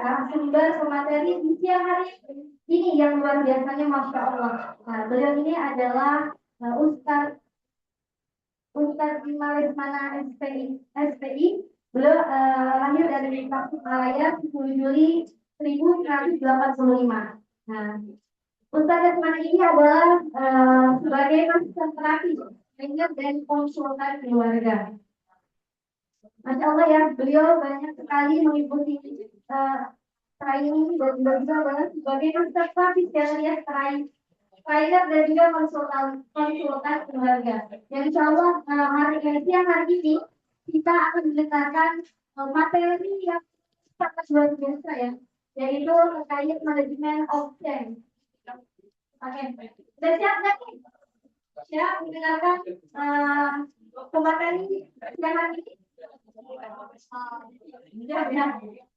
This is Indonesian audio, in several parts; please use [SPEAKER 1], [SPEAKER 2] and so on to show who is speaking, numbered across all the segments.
[SPEAKER 1] narasumber pemateri di siang hari ini yang luar biasanya, Masya Allah. Nah, beliau ini adalah Ustadz Bima Lesmana SPI. Beliau lahir dari Tasikmalaya 10 Juli 1985. Nah, Ustadz Lesmana ini adalah sebagai konsultan terapi, trainer dan konsultan keluarga. Masya Allah ya, beliau banyak sekali mengikuti training dan juga banget sebagai konsultan terapi ya, trainer dan juga konsultan keluarga. Dan insya Allah siang hari ini kita akan mendengarkan materi yang sangat luar biasa ya, yaitu terkait manajemen of change. Oke, dan siap nggak nih? Siap mendengarkan pemateri siang hari ini?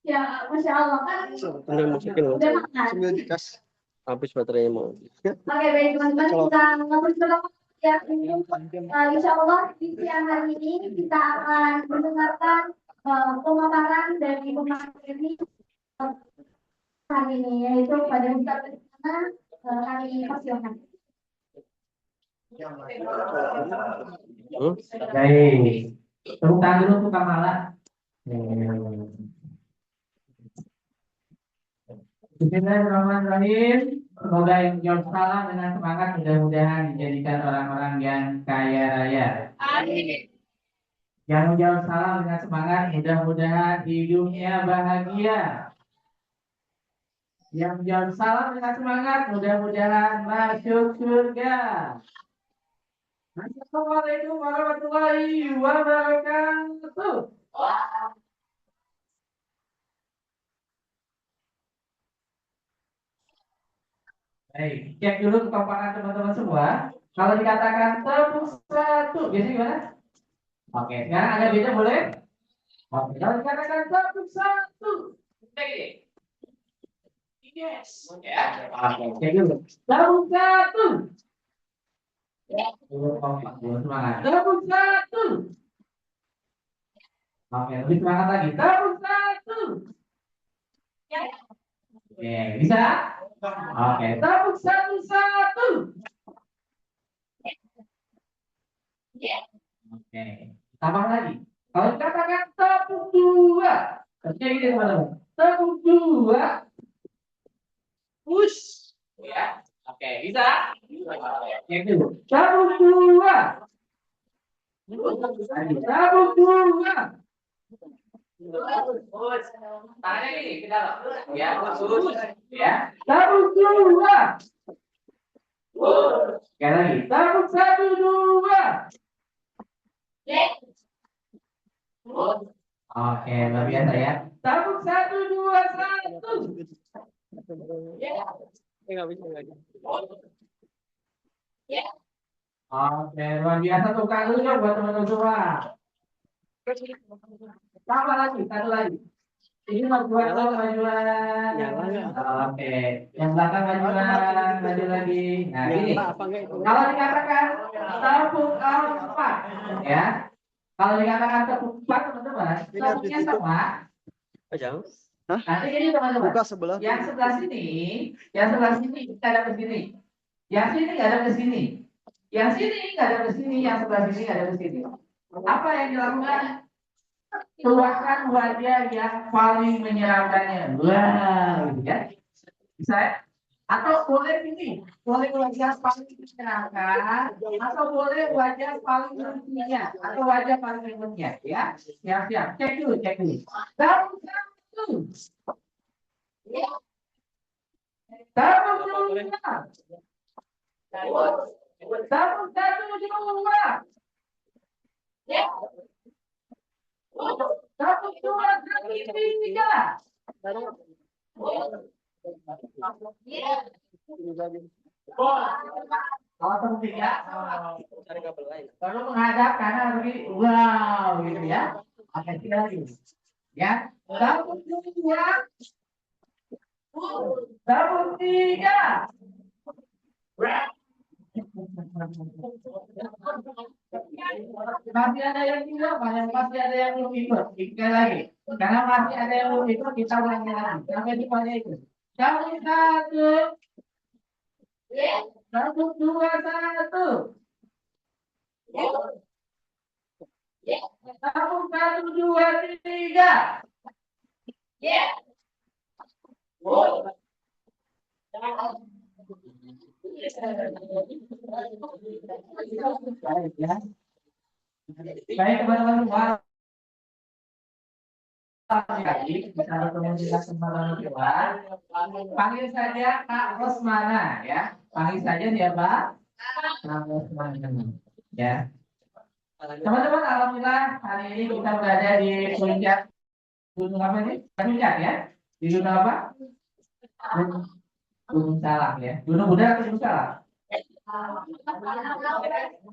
[SPEAKER 1] Ya, Masya Allah kan.
[SPEAKER 2] Sambil musikin loh.
[SPEAKER 1] Udah makan.
[SPEAKER 2] Sambil dikas. Habis baterainya mau.
[SPEAKER 1] Oke, baik teman-teman, kita ngobrol ya. Insya Allah di siang hari ini kita akan mendengarkan pemaparan dari pemateri hari ini, yaitu pada Ustadz kami persilakan.
[SPEAKER 3] Baik, tepuk tangan dulu untuk Kamala. Bismillahirrahmanirrahim. Semoga yang menjawab salam dengan semangat mudah-mudahan dijadikan orang-orang yang kaya raya. Amin. Yang menjawab salam dengan semangat mudah-mudahan hidupnya bahagia. Yang menjawab salam dengan semangat mudah-mudahan masuk surga. Assalamualaikum warahmatullahi wabarakatuh. Baik, cek dulu kekompakan teman-teman semua. Kalau dikatakan tepuk satu, biasanya gimana? Oke, sekarang ada beda boleh? Oke, kalau dikatakan tepuk satu, cek. Yes. Ya. Oke, cek dulu. Tepuk satu. Ya. Semangat. Tepuk satu. Oke, lebih semangat lagi. Tepuk satu. Ya. Oke, bisa? Oke, tepuk satu-satu. Oke, tambah lagi. Kalau dikatakan tepuk dua, kerja ini teman-teman. Tepuk dua, push. Ya, oke, bisa? Yang dulu. Tepuk dua. Tepuk dua. Tangannya ini ke dalam. Ya, push. Ya, tepuk dua. Sekali lagi, tepuk satu dua. Oke, luar biasa ya. Tepuk satu dua satu.
[SPEAKER 2] Nggak bisa lagi.
[SPEAKER 3] Oke, luar biasa tuh dulu ya buat teman-teman semua. Tambah lagi, satu lagi. Ini majuan majuan. Oke, yang belakang majuan, maju lagi. Nah ini, kalau dikatakan tepuk empat, ya. Kalau dikatakan tepuk empat teman-teman, tepuknya sama. Nanti ini teman-teman. Yang sebelah sini nggak ada ke sini. Yang sini nggak ada ke sini. Yang sini nggak ada ke sini. Yang sebelah sini nggak ada ke sini. Apa yang dilakukan? Keluarkan wajah yang paling menyeramkannya. Wah, gitu ya. Bisa ya? Atau boleh ini, boleh wajah paling menyenangkan, atau boleh wajah paling lucunya, atau wajah paling imutnya, ya. Siap-siap, cek dulu. Tahu. Tahu dulu. Tahu satu dua. Satu dua tiga. Kalau tiga, baru menghadap kanan begini, wow, gitu ya. Oke, tiga lagi, ya. Satu dua, satu tiga. Masih ada yang tidak, masih ada yang belum ikut. Sekali lagi, karena masih ada yang belum ikut, kita ulangi lagi. Sampai di mana itu? Satu, satu, dua, satu. Satu, dua, tiga. Baik ya. Baik teman-teman semua. Lagi bisa bertemu dengan teman-teman semua. Panggil saja Kak Rosmana ya. Panggil saja siapa? Kak Rosmana. Ya. Teman-teman, alhamdulillah hari ini kita berada di puncak gunung apa ini? Puncak ya. Di gunung apa? Gunung Salak ya. Gunung Buddha atau Gunung Salak?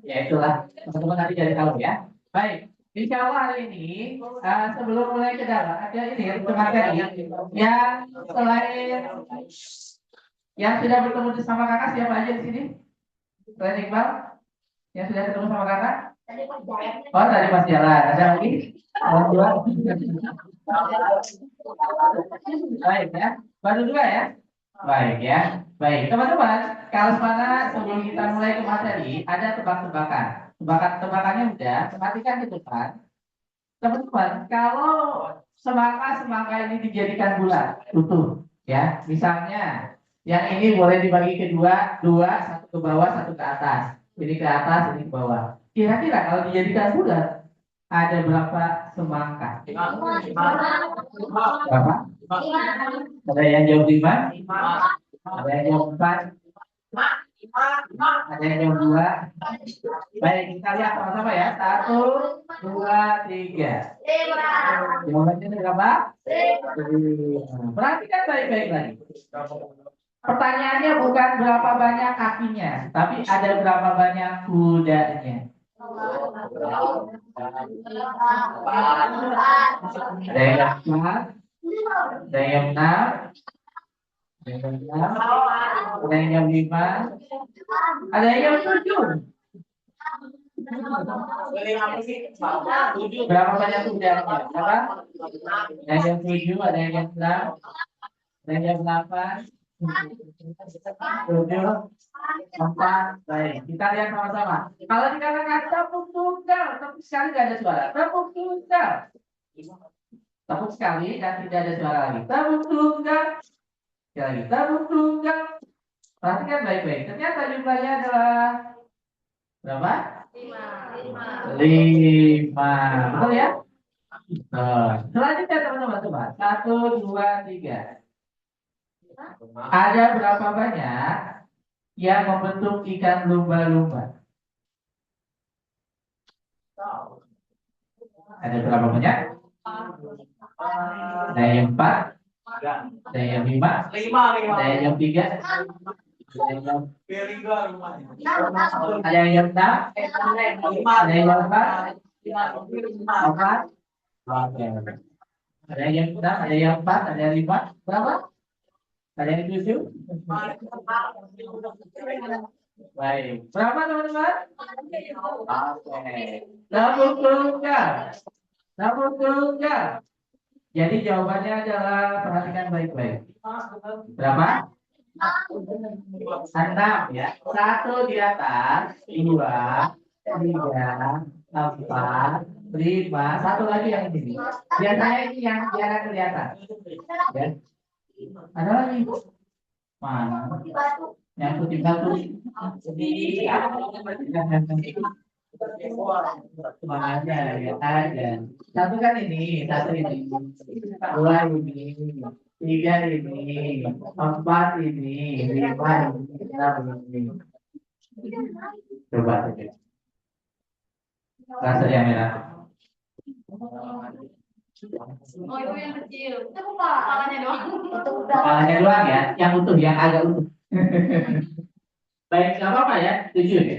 [SPEAKER 3] Ya itulah. Teman-teman nanti jadi tahu ya. Baik. Insya Allah hari ini sebelum mulai ke dalam ada ini materi yang selain yang sudah bertemu sama kakak siapa aja di sini? Selain Iqbal yang sudah ketemu sama kakak? Oh tadi pas jalan. Ada lagi? Baik ya. Baru dua ya. Baik ya. Baik teman-teman. Kalau mana sebelum kita mulai ke materi ada tebak-tebakan. Tebak-tebakannya udah. Perhatikan itu kan. Teman-teman, kalau semangka ini dijadikan bulat, utuh, ya. Misalnya, yang ini boleh dibagi kedua, dua, satu ke bawah, satu ke atas. Ini ke atas, ini ke bawah. Kira-kira kalau dijadikan bulat, ada berapa semangka? Berapa? Ada yang jawab 5? Ada yang jawab 4? Ada yang jawab 2? Baik, kita lihat sama-sama ya. 1, 2, 3. Jawabannya berapa? Perhatikan baik-baik lagi. Pertanyaannya bukan berapa banyak kakinya, tapi ada berapa banyak kudanya. Ada yang 4, ada yang 6, ada yang 5, ada yang 7. Berapa banyak kudanya? Berapa? Ada yang 7, ada yang 6, ada yang 8, 7, 4. Baik, kita lihat sama-sama. Kalau dikatakan tepuk tunggal, tepuk sekali tidak ada suara. Tepuk tunggal. Tepuk sekali dan tidak ada suara lagi. Tepuk tunggal. Sekali lagi, tepuk tunggal. Perhatikan baik-baik. Ternyata jumlahnya adalah berapa? 5. Betul ya? Selanjutnya teman-teman coba. 1, 2, 3. Ada berapa banyak yang membentuk ikan lumba-lumba? Ada berapa banyak? Ada yang 4, ada yang 5, ada yang 3, ada yang 6, ada yang 4, 4. Oke. Ada yang 6, ada yang 4, ada yang 5. Berapa? Ada yang 7? Baik. Berapa teman-teman? Oke. Tepuk tunggal. Tepuk tunggal. Jadi jawabannya adalah perhatikan baik-baik. Berapa? 6 ya. 1 di atas, 2, 3, 4, 5. Satu lagi yang ini. Biasanya ini yang jarang kelihatan. Ya. Ada lagi? Mana? Yang putih batu. Mana ya? Ada. Satu kan ini, satu ini. 2 ini. 3 ini. 4 ini. 5 ini. 6 ini. Coba saja. Rasa yang merah.
[SPEAKER 1] Oh itu yang kecil. Itu kepalanya doang.
[SPEAKER 3] Kepalanya doang ya, yang utuh, yang agak utuh. Baik, nggak apa-apa ya, 7.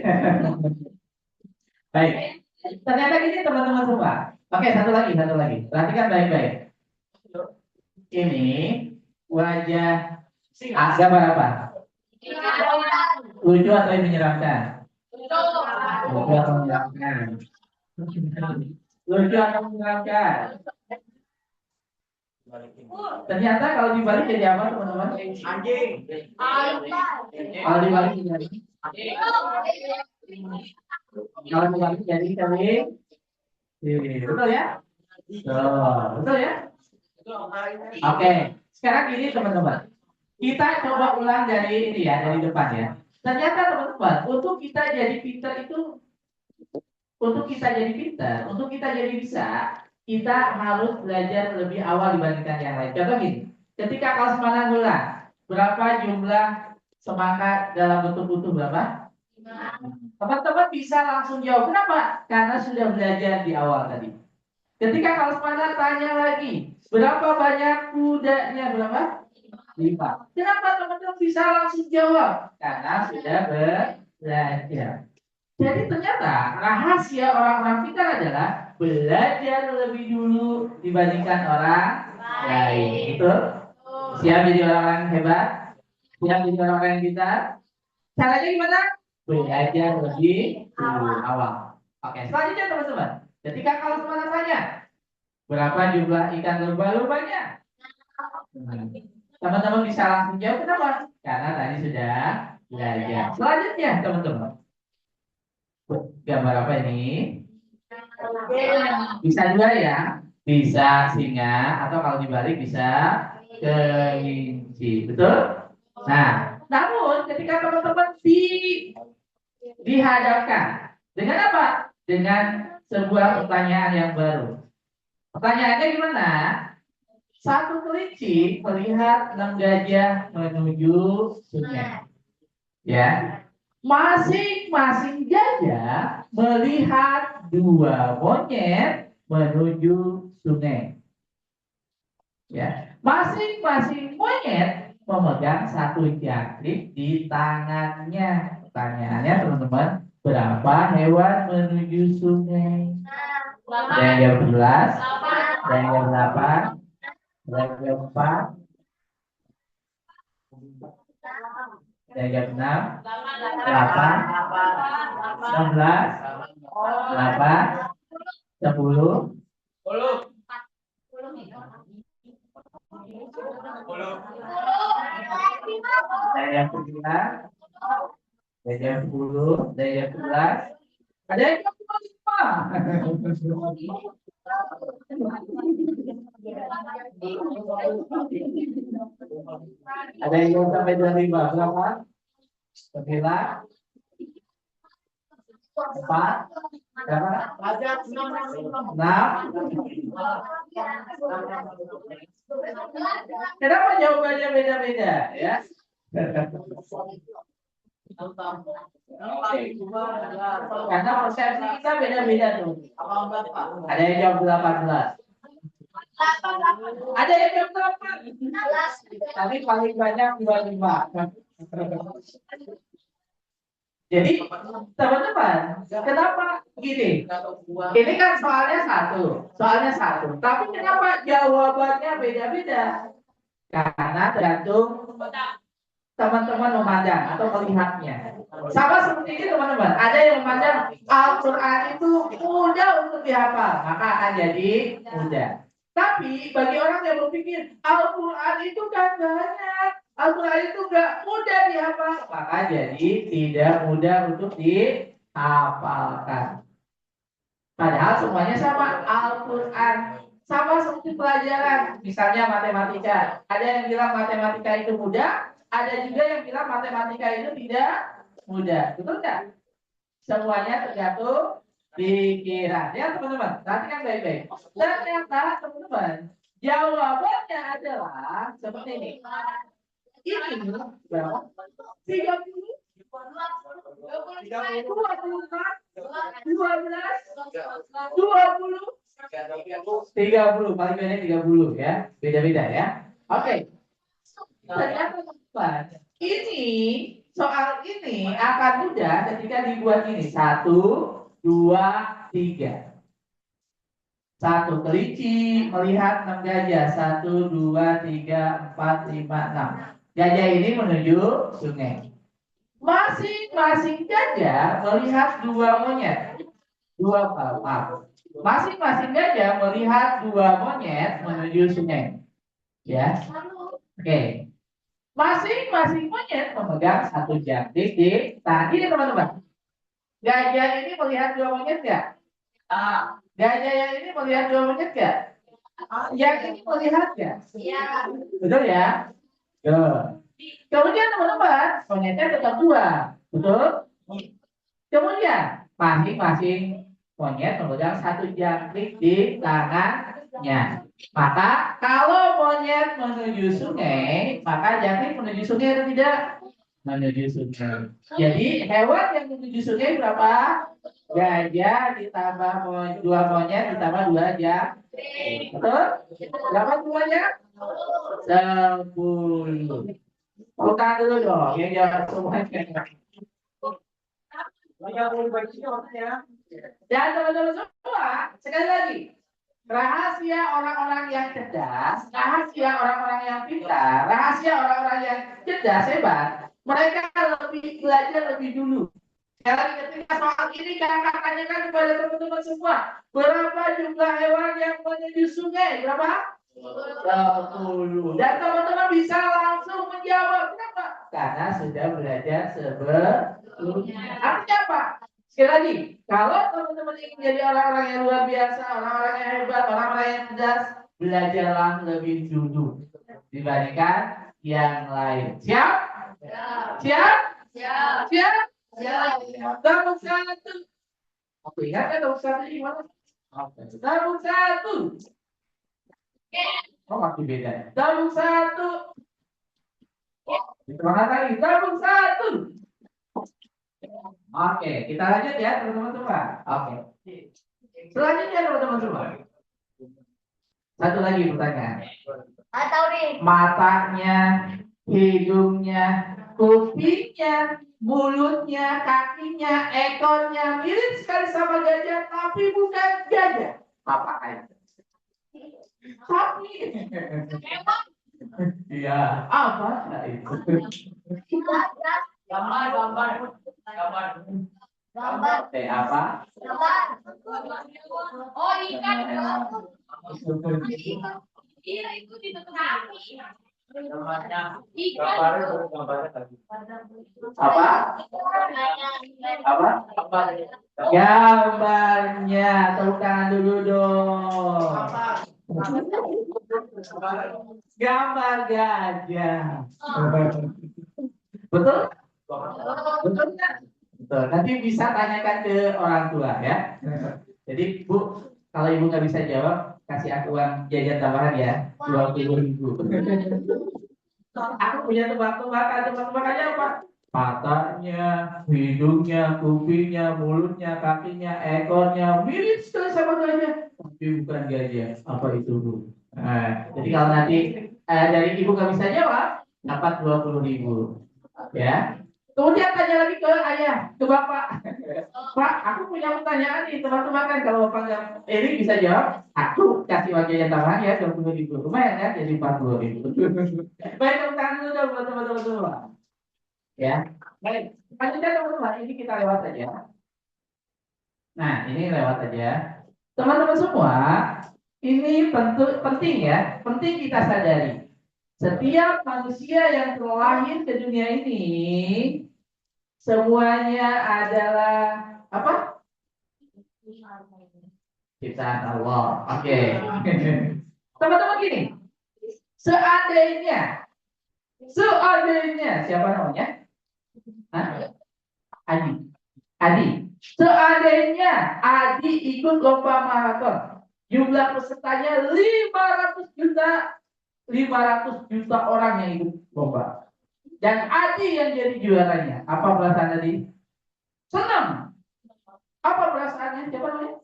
[SPEAKER 3] Baik, ternyata gini teman-teman semua. Oke, satu lagi. Perhatikan baik-baik. Ini wajah gambar apa? Lucu atau menyeramkan? Lucu atau menyeramkan? Lucu atau menyeramkan? Ternyata kalau dibalik jadi apa teman-teman? Anjing. Kalau dibalik jadi kalau dibalik jadi kali. Betul ya? Betul ya? Oke. Sekarang gini teman-teman. Kita coba ulang dari ini ya, dari depan ya. Ternyata teman-teman, untuk kita jadi pintar itu, untuk kita jadi pintar, untuk kita jadi bisa, kita harus belajar lebih awal dibandingkan yang lain. Contoh gini, ketika kelas mana ulang, berapa jumlah semangat dalam bentuk utuh berapa? Teman-teman bisa langsung jawab. Kenapa? Karena sudah belajar di awal tadi. Ketika kelas mana tanya lagi, berapa banyak kudanya? Berapa? 5. Kenapa teman-teman bisa langsung jawab? Karena sudah belajar. Jadi ternyata rahasia orang-orang pintar adalah belajar lebih dulu dibandingkan orang lain. Itu siap jadi orang-orang hebat, siap jadi orang-orang yang pintar. Caranya gimana? Belajar lebih dulu awal. Oke, selanjutnya teman-teman. Ketika kalau teman tanya, berapa jumlah ikan lumba-lumbanya? Teman-teman bisa langsung jawab. Kenapa? Karena tadi sudah belajar. Selanjutnya teman-teman, gambar apa ini? Bisa juga ya, bisa singa atau kalau dibalik bisa kelinci, betul? Nah, namun ketika teman-teman dihadapkan dengan apa? Dengan sebuah pertanyaan yang baru. Pertanyaannya gimana? Satu kelinci melihat 6 gajah menuju sungai. Ya, masing-masing gajah melihat 2 monyet menuju sungai. Ya, masing-masing monyet memegang 1 jangkrik di tangannya. Pertanyaannya teman-teman, berapa hewan menuju sungai? Ada yang jawab 11, ada yang jawab 8, ada yang jawab 4, ada yang jawab 6, 8, 16, 8, 10, ada yang 9, ada yang 10, ada yang 11, ada yang 25. Ada yang sampai 25 berapa? 9, 4, berapa? 6. Kenapa jawabannya beda-beda ya? Karena persepsi kita beda-beda tuh. Ada yang jawab 18. Ada yang jawab 8. Tapi paling banyak 25. Jadi teman-teman, kenapa gini? Ini kan soalnya satu. Tapi kenapa jawabannya beda-beda? Karena tergantung teman-teman memandang atau melihatnya. Sama seperti ini teman-teman. Ada yang memandang Al-Quran itu mudah untuk dihafal, maka akan jadi mudah. Tapi bagi orang yang berpikir Al-Quran itu kan banyak, Al-Quran itu gak mudah dihafal, maka jadi tidak mudah untuk dihafalkan. Padahal semuanya sama. Al-Quran sama seperti pelajaran, misalnya matematika. Ada yang bilang matematika itu mudah, ada juga yang bilang matematika itu tidak mudah. Betul nggak? Semuanya tergantung pikiran. Ya teman-teman, perhatikan baik-baik. Ternyata teman-teman, jawabannya adalah seperti ini. Ini berapa? 30, 24, 12, 20, 30. Paling banyak 30 ya. Beda-beda ya. Oke. Ternyata teman, ini soal ini akan mudah ketika dibuat ini 1, 2, 3. 1 kelinci melihat 6 gajah. 1, 2, 3, 4, 5, 6. Gajah ini menuju sungai. Masing-masing gajah melihat dua monyet. Maaf. Masing-masing gajah melihat dua monyet menuju sungai. Ya. Oke. Masing-masing monyet memegang satu jangkrik di tangan. Ini teman-teman. Gajah ini melihat dua monyet nggak? Gajah yang ini melihat dua monyet nggak? Yang ini melihat nggak?
[SPEAKER 1] Iya.
[SPEAKER 3] Betul ya? Betul. Kemudian teman-teman, monyetnya tetap dua. Betul? Kemudian, masing-masing monyet memegang satu jangkrik di tangannya. Maka kalau monyet menuju sungai, maka jangkrik menuju sungai atau tidak? Menuju sungai. Jadi hewan yang menuju sungai berapa? Gajah ditambah dua monyet ditambah dua jangkrik. Betul? Berapa jumlahnya? 10. Bukan dulu dong, yang jawab semuanya. Dan teman-teman semua, sekali lagi, rahasia orang-orang yang cerdas, rahasia orang-orang yang pintar, rahasia orang-orang yang cerdas hebat, mereka belajar lebih dulu. Sekali ketika soal ini kakak tanyakan kepada teman-teman semua, berapa jumlah hewan yang menuju sungai? Berapa? 10. Dan teman-teman bisa langsung menjawab. Kenapa? Karena sudah belajar sebelumnya. Artinya apa? Sekali lagi, kalau teman-teman ingin menjadi orang-orang yang luar biasa, orang-orang yang hebat, orang-orang yang cerdas, belajarlah lebih dulu dibandingkan yang lain. Siap? Siap? Siap? Tabung satu. Aku ingat ya tabung satu gimana? Tabung satu. Oh, masih beda. Tabung satu. Mana lagi? Tabung satu. Oke, kita lanjut ya teman-teman semua. Oke. Selanjutnya teman-teman semua. Satu lagi pertanyaan.
[SPEAKER 1] Atau nih.
[SPEAKER 3] Matanya, hidungnya, kupingnya, mulutnya, kakinya, ekornya mirip sekali sama gajah, tapi bukan gajah. Apa itu? Sapi. Iya, apa itu? Gambar. Apa?
[SPEAKER 1] Oh, ikan. Iya, itu ditutup api. Ikan.
[SPEAKER 3] Apa? Gambarnya. Tepuk tangan dulu dong. Gambar gajah. Betul? Betul nggak? Betul. Nanti bisa tanyakan ke orang tua ya. Jadi Bu, kalau Ibu nggak bisa jawab, kasih aku uang jajan tambahan ya, 20.000. Aku punya tebak-tebakannya apa? Matanya, hidungnya, kupingnya, mulutnya, kakinya, ekornya mirip sekali sama gajah, tapi bukan gajah. Apa itu Bu? Nah, jadi kalau nanti dari Ibu nggak bisa jawab, dapat 20.000. Ya. Kemudian tanya lagi ke ayah, ke bapak. Pak, aku punya pertanyaan nih, teman-teman kalau bapak nggak ini bisa jawab, aku kasih wajahnya tambahan ya 20.000. Lumayan ya, jadi 40.000. Baik, tepuk tangan dulu dong buat teman-teman semua. Ya, baik. Lanjutnya teman-teman, ini kita lewat aja. Nah, ini lewat aja. Teman-teman semua, ini penting ya, penting kita sadari. Setiap manusia yang terlahir ke dunia ini semuanya adalah apa? Ciptaan Allah. Oke. Teman-teman gini. Seandainya siapa namanya? Hah? Adi. Seandainya Adi ikut lomba maraton, jumlah pesertanya 500 juta orang yang ikut lomba. Dan Adi yang jadi juaranya. Apa perasaan Adi? Senang. Apa perasaannya? Siapa namanya?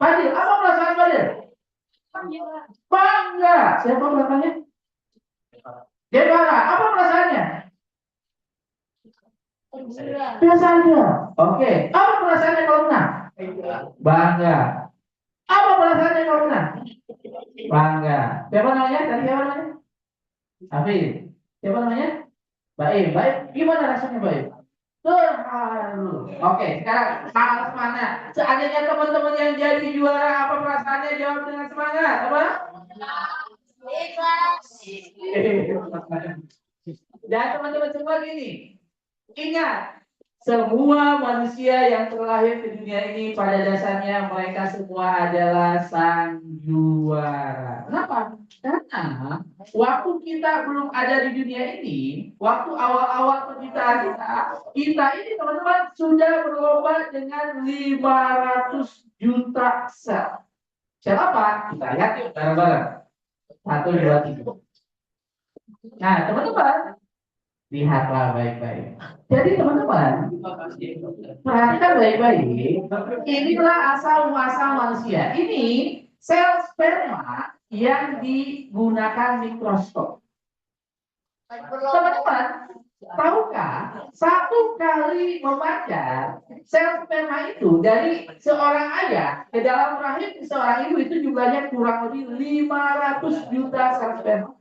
[SPEAKER 3] Fadil. Apa perasaan Fadil? Bangga. Siapa perasaannya? Debara. Apa perasaannya? Biasanya. Oke. Apa perasaannya kalau menang? Bangga. Apa perasaannya kalau menang? Bangga. Siapa namanya? Tadi siapa namanya? Afif. Siapa namanya? Baik. Gimana rasanya Baik? terharu. Oke, sekarang harus mana? Seandainya teman-teman yang jadi juara, apa perasaannya? Jawab dengan semangat, apa? Dan teman-teman semua gini, ingat, semua manusia yang terlahir di dunia ini pada dasarnya mereka semua adalah sang juara. Kenapa? Karena waktu kita belum ada di dunia ini, waktu awal-awal penciptaan kita ini teman-teman sudah berlomba dengan 500 juta sel. Sel apa? Kita lihat yuk bareng-bareng. 1, 2, 3. Nah, teman-teman, lihatlah baik-baik. Jadi teman-teman, perhatikan baik-baik. Inilah asal muasal manusia. Ini sel sperma yang digunakan mikroskop. Teman-teman, tahukah satu kali memancar sel sperma itu dari seorang ayah ke dalam rahim seorang ibu itu jumlahnya kurang lebih 500 juta sel sperma.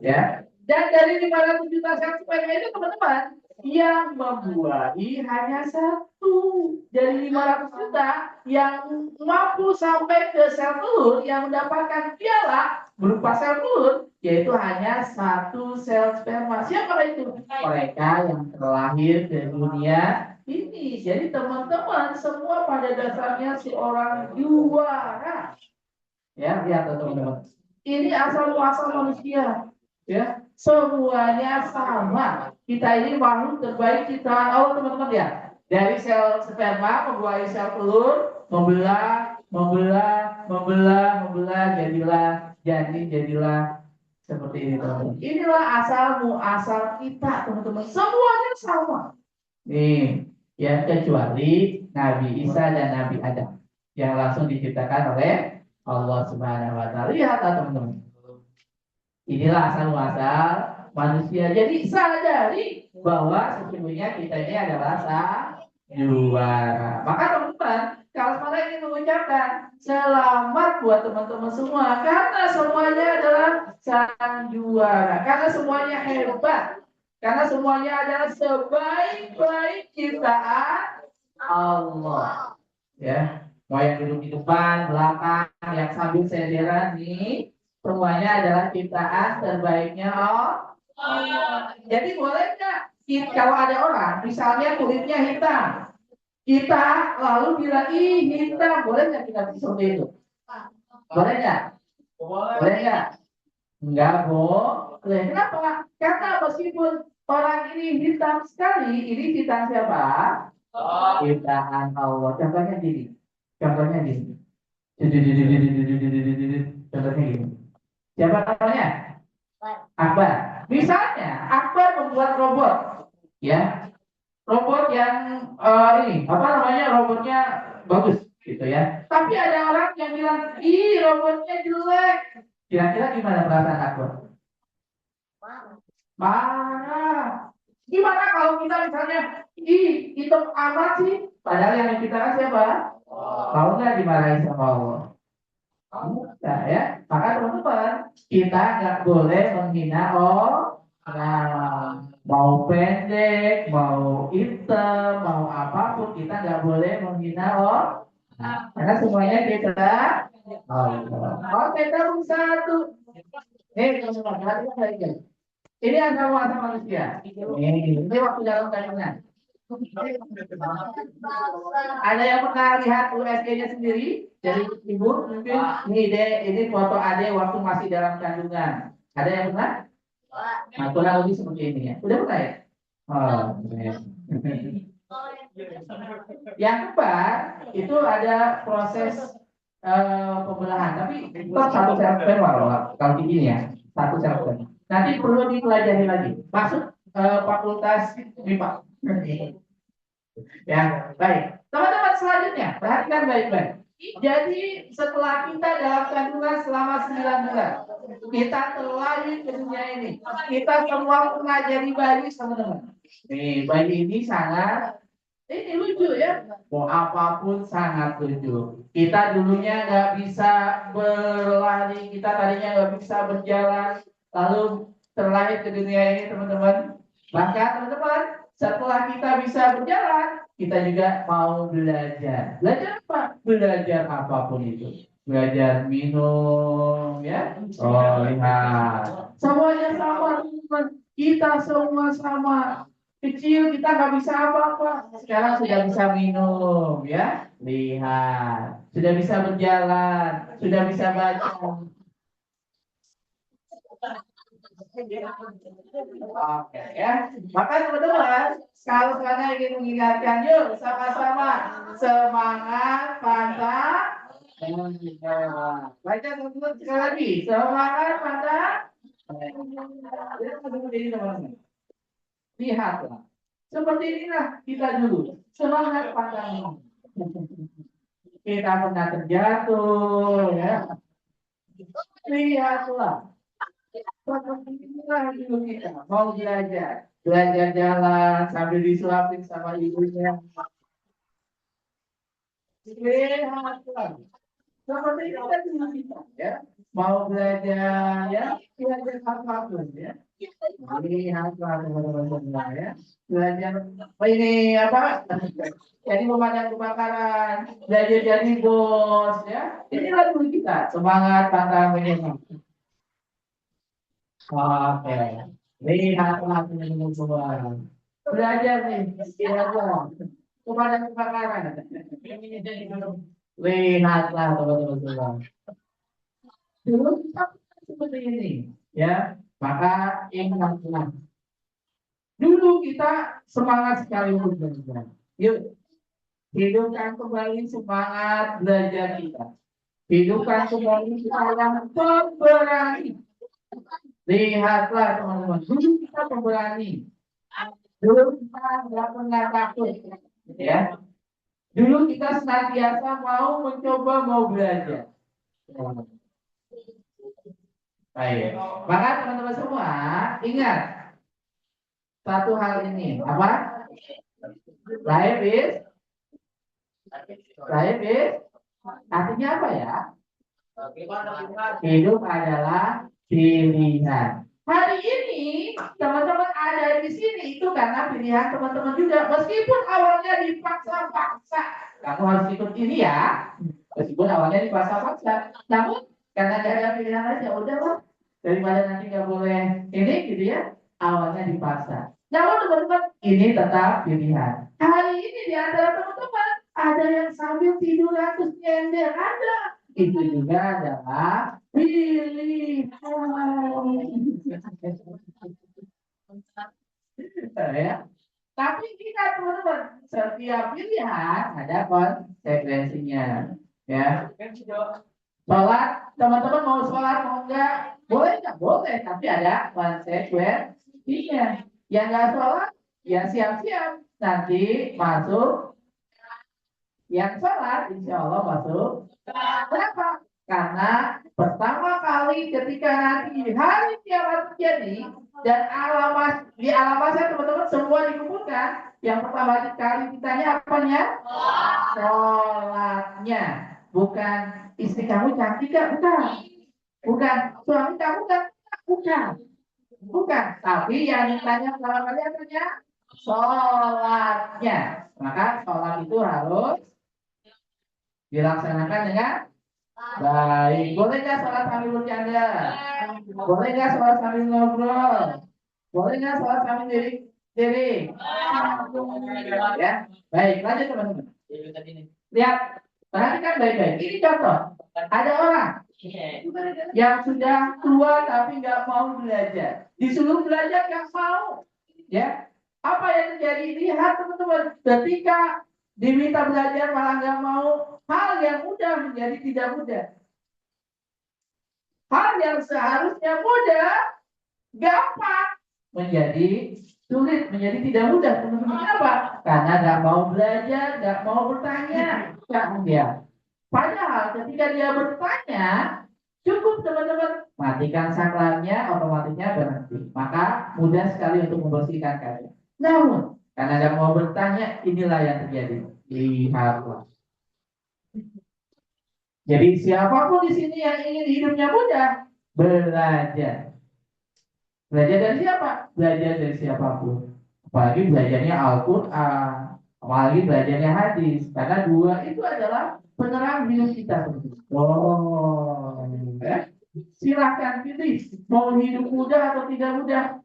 [SPEAKER 3] Ya. Dan dari 500 juta sel sperma itu teman-teman yang membuahi hanya satu dari 500 juta yang mampu sampai ke sel telur yang mendapatkan piala berupa sel telur yaitu hanya satu sel sperma. Siapa itu? Mereka yang terlahir ke dunia ini. Jadi teman-teman semua pada dasarnya seorang juara. Ya, lihat teman-teman. Ini asal muasal manusia. Ya, semuanya sama. Kita ini makhluk terbaik ciptaan Allah teman-teman ya. Dari sel sperma membuahi sel telur, membelah, jadilah seperti ini teman-teman. Inilah asal muasal kita teman-teman. Semuanya sama. Nih, ya kecuali Nabi Isa dan Nabi Adam yang langsung diciptakan oleh Allah Subhanahu wa taala. Lihat teman-teman. Inilah asal muasal manusia. Jadi sadari bahwa sesungguhnya kita ini adalah sang juara. Maka teman-teman, kalau saya ingin mengucapkan selamat buat teman-teman semua karena semuanya adalah sang juara. Karena semuanya hebat. Karena semuanya adalah sebaik-baik ciptaan Allah. Ya, mau yang duduk di depan, belakang, yang sambil senderan nih. Semuanya adalah ciptaan terbaiknya Allah. Jadi boleh nggak kalau ada orang, misalnya kulitnya hitam, kita lalu bilang ih hitam, boleh nggak kita seperti itu? Boleh nggak? Boleh nggak? Enggak boleh. Kenapa? Karena meskipun orang ini hitam sekali, ini ciptaan siapa? Ciptaan Allah. Contohnya gini. Contohnya gini. Contohnya gini. Siapa namanya? Akbar. Misalnya Akbar membuat robot, ya, robot yang ini apa namanya robotnya bagus, gitu ya. Tapi ada orang yang bilang, ih robotnya jelek. Kira-kira gimana perasaan Akbar? Marah. Gimana kalau kita misalnya, ih itu amat sih, padahal yang diciptakan siapa? Tahu nggak dimarahin sama Allah? Nah, ya, maka teman-teman kita nggak boleh menghina orang, mau pendek, mau hitam, mau apapun kita nggak boleh menghina orang, karena semuanya kita. Oke, tabung satu. Teman-teman, perhatikan baik-baik. Ini asal muasal manusia. Ini waktu dalam kandungan. Ada yang pernah lihat USG-nya sendiri dari ibu? Mungkin ini foto ade waktu masih dalam kandungan. Ada yang pernah? Nah, kurang lebih seperti ini ya. Udah pernah ya? Oh, ya. Yang keempat itu ada proses pembelahan, tapi tetap satu sel sperma kalau begini ya, satu sel sperma. Nanti perlu dipelajari lagi. Masuk fakultas MIPA. Ya, baik. Teman-teman selanjutnya, perhatikan baik-baik. Jadi setelah kita dalam kandungan selama 9 bulan, kita terlahir ke dunia ini. Kita semua pernah jadi bayi, teman-teman. Nih, bayi ini sangat ini lucu ya. Mau apapun sangat lucu. Kita dulunya nggak bisa berlari, kita tadinya nggak bisa berjalan, lalu terlahir ke dunia ini, teman-teman. Bahkan teman-teman setelah kita bisa berjalan, kita juga mau belajar. Belajar apa? Belajar apapun itu. Belajar minum, ya. Oh, lihat. Semuanya sama, teman-teman. Kita semua sama. Kecil kita nggak bisa apa-apa. Sekarang sudah bisa minum, ya. Lihat. Sudah bisa berjalan. Sudah bisa baca. Oke ya, maka teman-teman, kalau sekarang ingin mengingatkan, yuk sama-sama semangat, pantang, menyerah. Baca teman-teman sekali lagi, semangat, pantang, menyerah. Jadi teman-teman, lihatlah, seperti inilah kita dulu, semangat, pantang, menyerah. Kita pernah terjatuh, ya. Lihatlah. Inilah dulu kita mau belajar jalan sambil disuapin sama ibunya. Lihatlah, seperti itu kan dulu kita, ya. Mau belajar, ya, belajar apapun, ya. Lihatlah teman-teman semua, ya. Belajar ini apa? Jadi pemadam kebakaran, belajar jadi bos, ya. Inilah dulu kita, semangat pantang menyerah. Oke, lihatlah teman-teman semua. Belajar nih, lihatlah kepada kebakaran. Lihatlah teman-teman semua. Dulu kita seperti ini, ya. Maka ingatlah. Dulu kita semangat sekali untuk belajar. Yuk, hidupkan kembali semangat belajar kita. Hidupkan kembali semangat pemberani. Lihatlah teman-teman, dulu kita pemberani, dulu kita nggak pernah takut, ya. Dulu kita senantiasa mau belajar. Baik, maka teman-teman semua ingat satu hal ini, apa? Life is, artinya apa ya? Hidup adalah pilihan. Hari ini teman-teman ada di sini itu karena pilihan teman-teman juga. Meskipun awalnya dipaksa-paksa, kamu harus ikut ini ya. Meskipun awalnya dipaksa-paksa, namun karena gak ada pilihan lain, ya udahlah. Daripada nanti nggak boleh ini gitu ya. Awalnya dipaksa. Namun teman-teman ini tetap pilihan. Hari ini di antara teman-teman ada yang sambil tidur terus nyender, ada. Itu juga adalah pilihan. Ya. Tapi kita teman-teman, setiap pilihan ada konsekuensinya. Ya. Sholat, teman-teman mau sholat mau enggak? Boleh nggak? Boleh, tapi ada konsekuensinya. Yang nggak sholat, ya siap-siap nanti masuk. Yang sholat, insya Allah masuk. Kenapa? Karena pertama kali ketika nanti hari kiamat terjadi dan di alamatnya teman-teman semua dikumpulkan, yang pertama kali ditanya apanya? Sholatnya. Bukan istri kamu cantik gak? Bukan suami kamu gak? Bukan. Tapi yang ditanya pertama kali apanya? Sholatnya. Maka sholat itu harus dilaksanakan dengan baik. Boleh nggak sholat sambil bercanda? Boleh nggak sholat sambil ngobrol? Boleh nggak sholat sambil diri? Ya, baik. Lanjut teman-teman. Lihat, perhatikan baik-baik. Ini contoh. Ada orang yang sudah tua tapi nggak mau belajar. Disuruh belajar nggak mau. Ya, apa yang terjadi? Lihat teman-teman. Ketika diminta belajar malah nggak mau, hal yang mudah menjadi tidak mudah. Hal yang seharusnya mudah, gampang, menjadi sulit, menjadi tidak mudah. Teman-teman, kenapa? Karena nggak mau belajar, nggak mau bertanya. Ya. Padahal ketika dia bertanya, cukup teman-teman matikan saklarnya, otomatisnya berhenti. Maka mudah sekali untuk membersihkan karya. Namun karena nggak mau bertanya, inilah yang terjadi. Lihatlah. Jadi siapapun di sini yang ingin hidupnya mudah, belajar. Belajar dari siapa? Belajar dari siapapun. Apalagi belajarnya Al-Quran, apalagi belajarnya hadis. Karena dua itu adalah penerang hidup kita. Oh, ya. Silahkan pilih mau hidup mudah atau tidak mudah.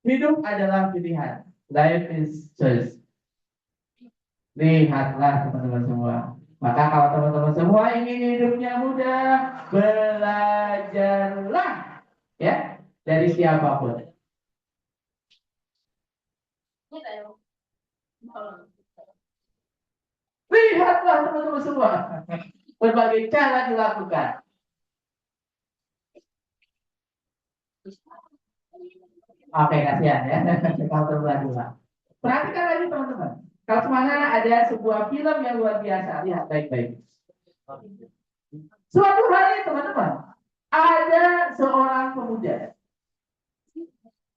[SPEAKER 3] Hidup adalah pilihan. Life is choice. Lihatlah teman-teman semua. Maka kalau teman-teman semua ingin hidupnya mudah, belajarlah ya dari siapapun. Lihatlah teman-teman semua. Berbagai cara dilakukan. Oke, kasihan ya. Kalau terbelah-belah. Perhatikan lagi teman-teman. Kalau kemana ada sebuah film yang luar biasa, lihat baik-baik. Suatu hari teman-teman, ada seorang pemuda.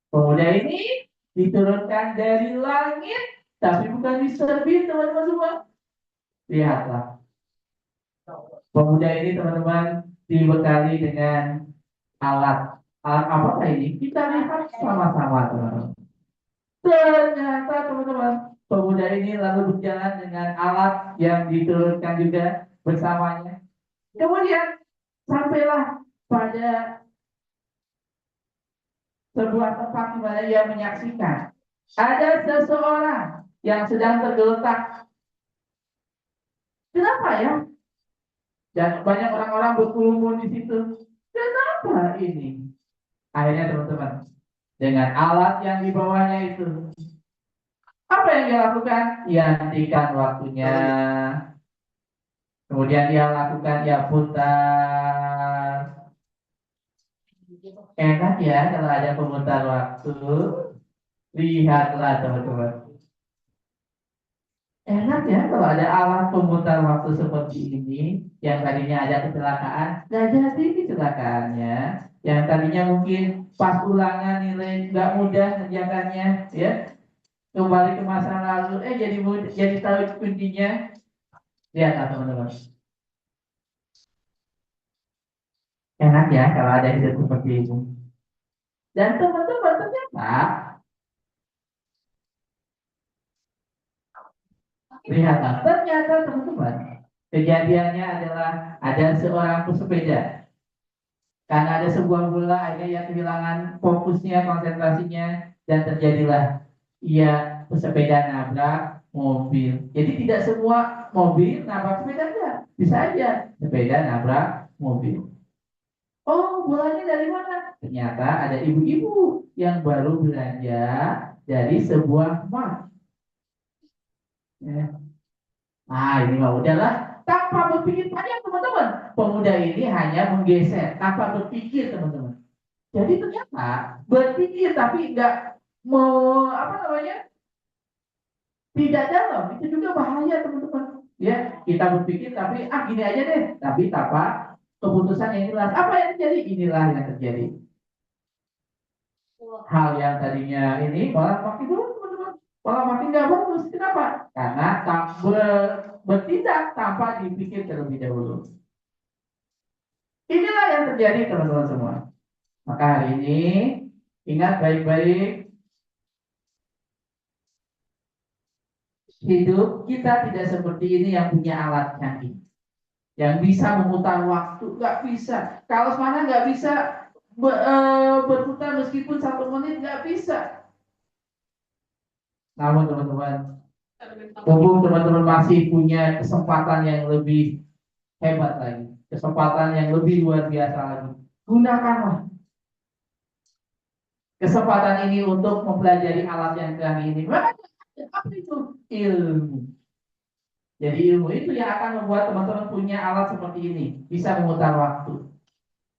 [SPEAKER 3] Pemuda ini diturunkan dari langit, tapi bukan diserbin teman-teman semua. Lihatlah. Pemuda ini teman-teman dibekali dengan alat. Alat apa ini? Kita lihat sama-sama teman-teman. Ternyata teman-teman, pemuda ini lalu berjalan dengan alat yang diturunkan juga bersamanya. Kemudian sampailah pada sebuah tempat di mana ia menyaksikan ada seseorang yang sedang tergeletak. Kenapa ya? Dan banyak orang-orang berkerumun di situ. Kenapa ini? Akhirnya teman-teman, dengan alat yang dibawanya itu, apa yang dia lakukan? Ia hentikan waktunya. Kemudian dia lakukan, dia putar. Enak ya kalau ada pemutar waktu. Lihatlah teman-teman. Enak ya kalau ada alat pemutar waktu seperti ini. Yang tadinya ada kecelakaan, nggak jadi kecelakaannya. Yang tadinya mungkin pas ulangan nilai nggak mudah kerjakannya, ya kembali ke masa lalu, jadi mudah, jadi tahu kuncinya. Lihatlah teman-teman. Enak ya kalau ada hidup seperti ini. Dan teman-teman ternyata, lihatlah, ternyata teman-teman, kejadiannya adalah ada seorang pesepeda. Karena ada sebuah bola, akhirnya ia kehilangan fokusnya, konsentrasinya, dan terjadilah ia pesepeda nabrak mobil. Jadi tidak semua mobil nabrak sepeda, enggak. Bisa aja sepeda nabrak mobil. Oh, bolanya dari mana? Ternyata ada ibu-ibu yang baru belanja dari sebuah mall. Ya. Nah, ini mah udahlah. Tanpa berpikir panjang teman-teman. Pemuda ini hanya menggeser tanpa berpikir teman-teman. Jadi ternyata berpikir tapi enggak mau apa namanya, tidak dalam, itu juga bahaya teman-teman. Ya, kita berpikir tapi gini aja deh, tapi tanpa keputusan yang jelas. Apa yang terjadi? Inilah yang terjadi. Hal yang tadinya ini malah makin dulu teman-teman, malah makin nggak bagus. Kenapa? Karena tak bertindak tanpa dipikir terlebih dahulu. Inilah yang terjadi teman-teman semua. Maka hari ini ingat baik-baik, hidup kita tidak seperti ini yang punya alat canggih, yang bisa memutar waktu, nggak bisa. Kalau mana nggak bisa berputar meskipun 1 menit, nggak bisa. Namun teman-teman, mumpung teman-teman masih punya kesempatan yang lebih hebat lagi, kesempatan yang lebih luar biasa lagi, gunakanlah kesempatan ini untuk mempelajari alat yang canggih ini. Apa itu? Ilmu. Jadi ilmu itu yang akan membuat teman-teman punya alat seperti ini, bisa memutar waktu.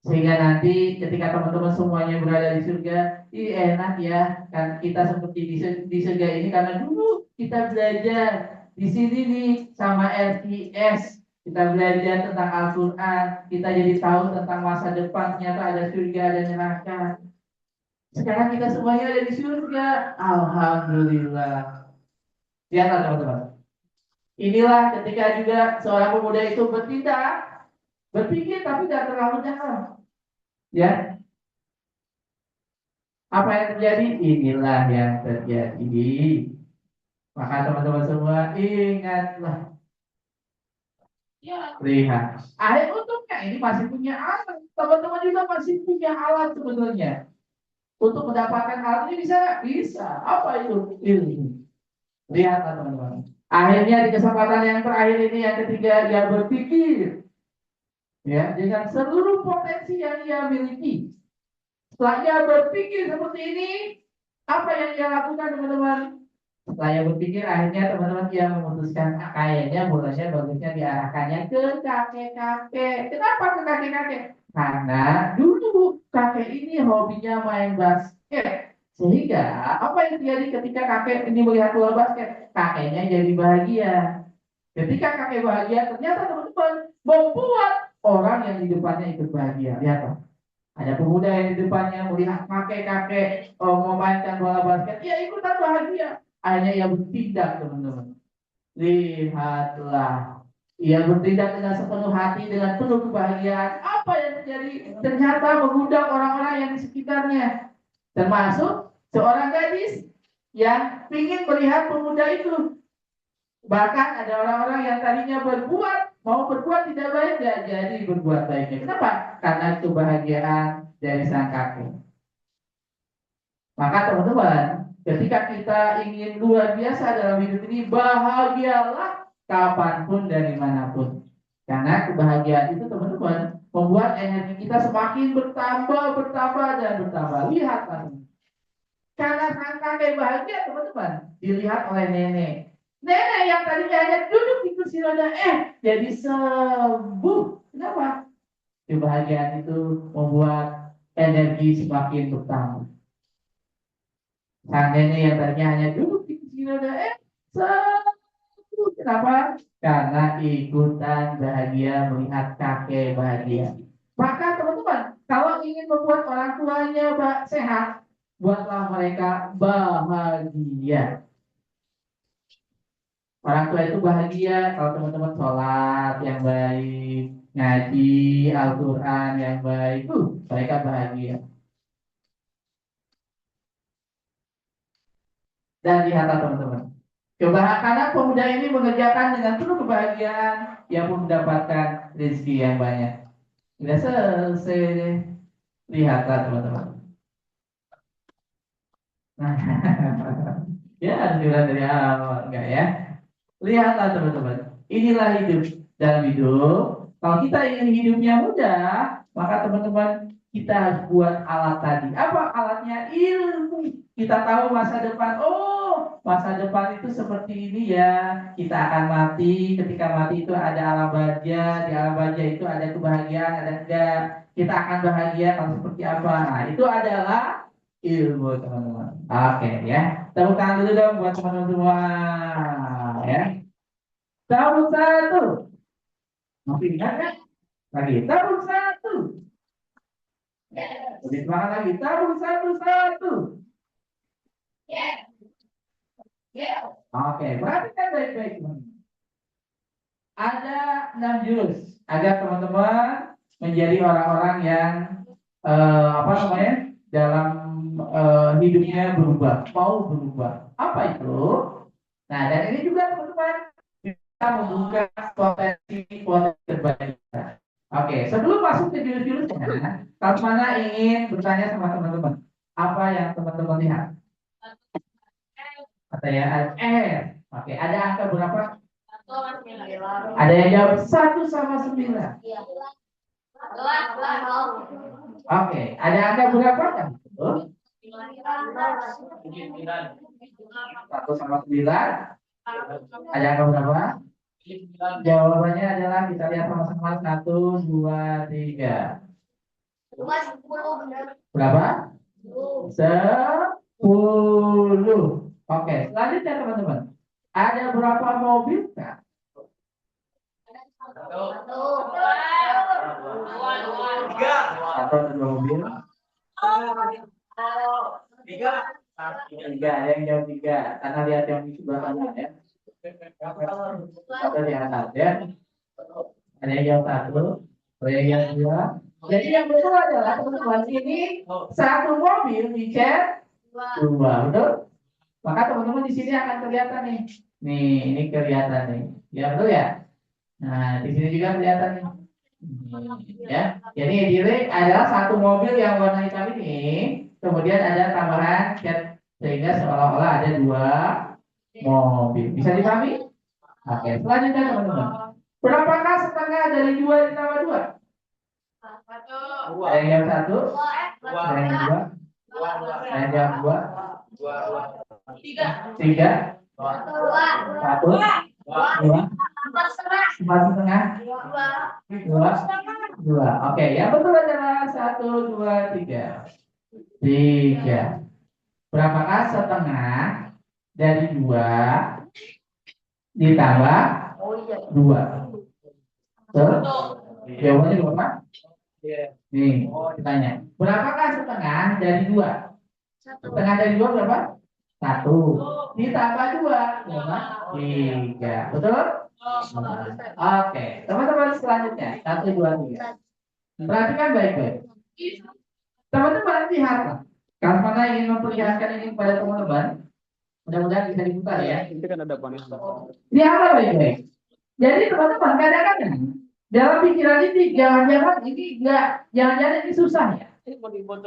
[SPEAKER 3] Sehingga nanti ketika teman-teman semuanya berada di surga, enak ya, kan kita seperti di surga ini karena dulu kita belajar di sini nih sama LTS, kita belajar tentang Al-Quran, kita jadi tahu tentang masa depan, ternyata ada surga, ada neraka. Sekarang kita semuanya ada di surga, alhamdulillah. Lihatlah teman-teman. Inilah ketika juga seorang pemuda itu bertindak, berpikir tapi tidak terlalu dalam. Ya, apa yang terjadi? Inilah yang terjadi. Maka teman-teman semua ingatlah, lihat. Akhir untuknya ini masih punya alat. Teman-teman juga masih punya alat sebenarnya. Untuk mendapatkan alat ini bisa. Apa itu? Ilmu. Lihatlah teman-teman. Akhirnya di kesempatan yang terakhir ini yang ketiga dia berpikir ya dengan seluruh potensi yang ia miliki. Setelah ia berpikir seperti ini, apa yang dia lakukan teman-teman? Saya berpikir akhirnya teman-teman dia memutuskan kayaknya bolanya bagusnya diarahkannya ke kakek-kakek. Kenapa ke kakek-kakek? Karena dulu kakek ini hobinya main basket. Sehingga apa yang terjadi ketika kakek ini melihat bola basket? Kakeknya jadi bahagia. Ketika kakek bahagia, ternyata teman-teman membuat orang yang di depannya ikut bahagia. Lihat, ada pemuda yang di depannya melihat kakek-kakek memainkan bola basket, ia ikutan bahagia. Akhirnya ia bertindak, teman-teman. Lihatlah, ia bertindak dengan sepenuh hati, dengan penuh kebahagiaan. Apa yang terjadi? Ternyata mengundang orang-orang yang di sekitarnya, termasuk seorang gadis yang ingin melihat pemuda itu. Bahkan ada orang-orang yang tadinya mau berbuat tidak baik, gak jadi berbuat baiknya. Kenapa? Karena kebahagiaan dari sang kakek. Maka teman-teman, ketika kita ingin luar biasa dalam hidup ini, bahagialah kapanpun dari manapun. Karena kebahagiaan itu teman-teman membuat energi kita semakin bertambah dan bertambah. Lihatlah, karena sang kakek bahagia teman-teman, dilihat oleh nenek. Nenek yang tadinya hanya duduk di kursi roda, jadi sembuh. Kenapa? Kebahagiaan itu membuat energi semakin bertambah. Sang nenek yang tadinya hanya duduk di kursi roda, sembuh. Kenapa? Karena ikutan bahagia melihat kakek bahagia. Maka teman-teman, kalau ingin membuat orang tuanya sehat, buatlah mereka bahagia. Orang tua itu bahagia kalau teman-teman sholat yang baik, ngaji Al-Quran yang baik, mereka bahagia. Dan lihatlah teman-teman, karena pemuda ini mengerjakan dengan penuh kebahagiaan, ia pun mendapatkan rezeki yang banyak. Sudah selesai, lihatlah teman-teman. Nah, ya harus dilihat dari awal, enggak ya? Lihatlah teman-teman, inilah hidup. Dalam hidup, kalau kita ingin hidupnya mudah, maka teman-teman kita harus buat alat tadi. Apa alatnya? Ilmu. Kita tahu masa depan. Oh, masa depan itu seperti ini ya. Kita akan mati. Ketika mati itu ada alam barzah. Di alam barzah itu ada kebahagiaan, ada enggak. Kita akan bahagia kalau seperti apa. Nah, itu adalah ilmu teman-teman. Oke ya. Tepuk tangan dulu dong buat teman-teman semua. Ya. Tahun satu. Masih ingat kan? Lagi. Tahun satu. Lebih semangat lagi. Tahun satu. Oke. Perhatikan baik-baik. Ada 6 jurus agar teman-teman menjadi orang-orang yang apa namanya dalam hidupnya berubah, mau berubah. Apa itu? Nah, dan ini juga teman-teman kita membuka potensi terbaik kita. Oke, sebelum masuk ke jurus-jurusnya, Tasmana ingin bertanya sama teman-teman, apa yang teman-teman lihat? Kata ya, Oke, ada angka berapa? Ada yang jawab 1 sama 9. Oke, ada angka berapa kan? 1 sama 9. Ada angka berapa? Jawabannya adalah kita lihat sama-sama 1, 2, 3. Berapa? 10. Oke, selanjutnya teman-teman. Ada berapa mobil kan? 1 atau 2 mobil? 3. Ada yang jawab 3. Karena lihat yang di sebelah kanan ya. Atau di atas ya. Ada yang jawab 1. Ada yang jawab 2. Jadi yang betul adalah teman-teman ini satu mobil dicat dua, betul? Maka teman-teman di sini akan kelihatan nih. Nih, ini kelihatan nih. Ya betul ya? Nah, di sini juga kelihatan nih. Ya. Jadi delay adalah satu mobil yang warna hitam ini, kemudian ada tambahan cat sehingga seolah-olah ada dua mobil. Bisa dipahami? Oke, selanjutnya teman-teman. Berapakah setengah dari dua ditambah dua? Ada yang jawab satu, ada yang dua, ada yang jawab dua, tiga, satu, dua, empat setengah, dua. Oke, yang betul adalah satu, dua, tiga, tiga. Berapakah setengah dari dua ditambah dua? Betul? Jawabannya berapa? Nih, ditanya. Berapakah setengah dari dua? Setengah dari dua berapa? Satu. Ditambah dua berapa? Tiga. Betul? Oke, teman-teman selanjutnya. Satu, dua, tiga. Perhatikan baik-baik. Teman-teman lihat. Kalau mana ingin memperlihatkan ini kepada teman-teman, mudah-mudahan bisa dibuka ya.
[SPEAKER 2] Itu kan ada panas.
[SPEAKER 3] Lihat baik-baik. Jadi teman-teman kadang-kadang dalam pikiran ini jangan-jangan ini enggak, jangan-jangan ini susah ya.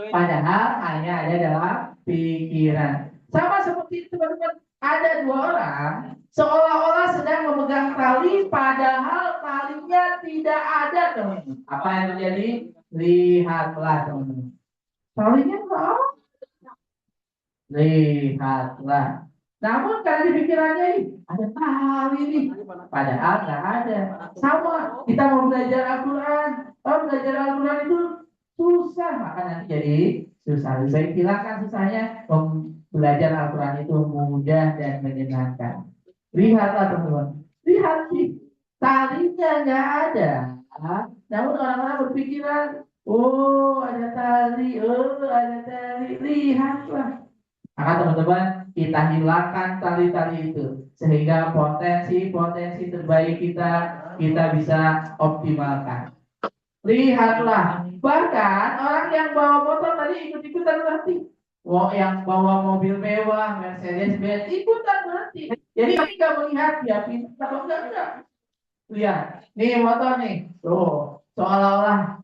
[SPEAKER 3] Padahal hanya ada dalam pikiran. Sama seperti teman-teman ada dua orang seolah-olah sedang memegang tali, padahal talinya tidak ada teman-teman. Apa yang terjadi? Lihatlah teman-teman. Talinya enggak ada. Lihatlah. Namun karena di pikirannya ini ada tali nih, padahal nggak ada. Sama kita mau belajar Al-Quran, belajar Al-Quran itu susah, maka nanti jadi susah. Saya hilangkan susahnya, belajar Al-Quran itu mudah dan menyenangkan. Lihatlah teman-teman, lihat sih talinya nggak ada. Namun orang-orang berpikiran, oh ada tali, lihatlah. Maka teman-teman kita hilangkan tali-tali itu sehingga potensi terbaik kita bisa optimalkan. Lihatlah, bahkan orang yang bawa motor tadi ikut-ikutan berhenti. Yang bawa mobil mewah, Mercedes-Benz ikutan berhenti. Jadi ini nggak melihat dia pintar atau enggak. Lihat, nih motor nih, tuh seolah-olah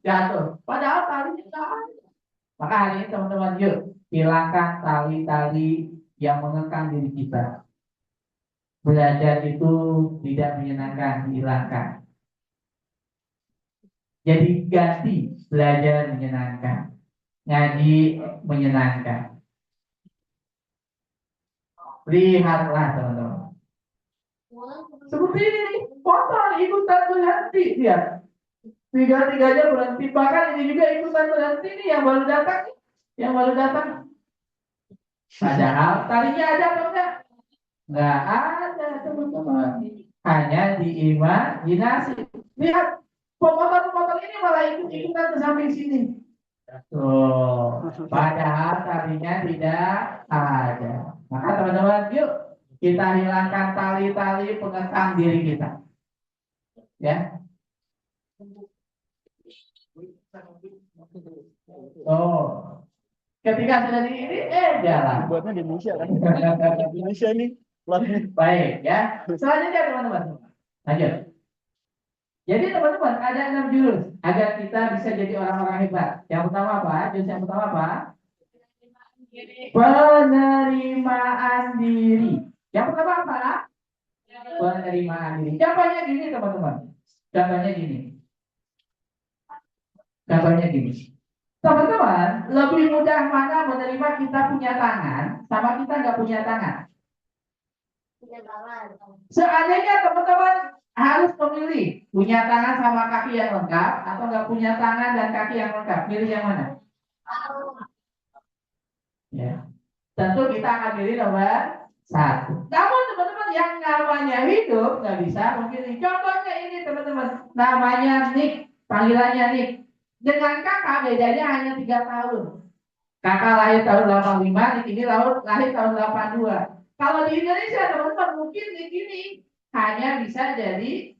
[SPEAKER 3] jatuh. Padahal talinya nggak ada. Maka hari ini teman-teman yuk hilangkan tali-tali yang mengekang diri kita. Belajar itu tidak menyenangkan, hilangkan. Jadi ganti belajar menyenangkan, ngaji menyenangkan. Lihatlah teman-teman. Seperti ini nih, motor ikutan berhenti dia. Tiga-tiganya berhenti, bahkan ini juga ikutan berhenti nih yang baru datang. Padahal talinya ada atau enggak? Enggak ada teman-teman. Hanya diimajinasi. Lihat, pemotor-pemotor ini malah ikut-ikutan ke samping sini. Tuh, padahal talinya tidak ada. Maka teman-teman, yuk kita hilangkan tali-tali pengekang diri kita. Ya. Oh, ketika sudah di ini, jalan.
[SPEAKER 2] Buatnya di Indonesia kan? Indonesia nih.
[SPEAKER 3] Baik ya. Selanjutnya teman-teman. Lanjut. Jadi teman-teman ada 6 jurus agar kita bisa jadi orang-orang hebat. Yang pertama apa? Jurus yang pertama apa? Penerimaan diri. Yang pertama apa? Penerimaan diri. Contohnya gini teman-teman. Contohnya gini. Teman-teman, lebih mudah mana menerima kita punya tangan sama kita nggak punya tangan? Seandainya teman-teman harus memilih punya tangan sama kaki yang lengkap atau nggak punya tangan dan kaki yang lengkap, pilih yang mana? Ya, tentu kita akan pilih nomor 1. Namun teman-teman yang namanya hidup nggak bisa memilih. Contohnya ini teman-teman, namanya Nick, panggilannya Nick. Dengan kakak bedanya hanya 3 tahun. Kakak lahir tahun 85, Nick ini lahir tahun 82. Kalau di Indonesia teman-teman mungkin Nick ini hanya bisa jadi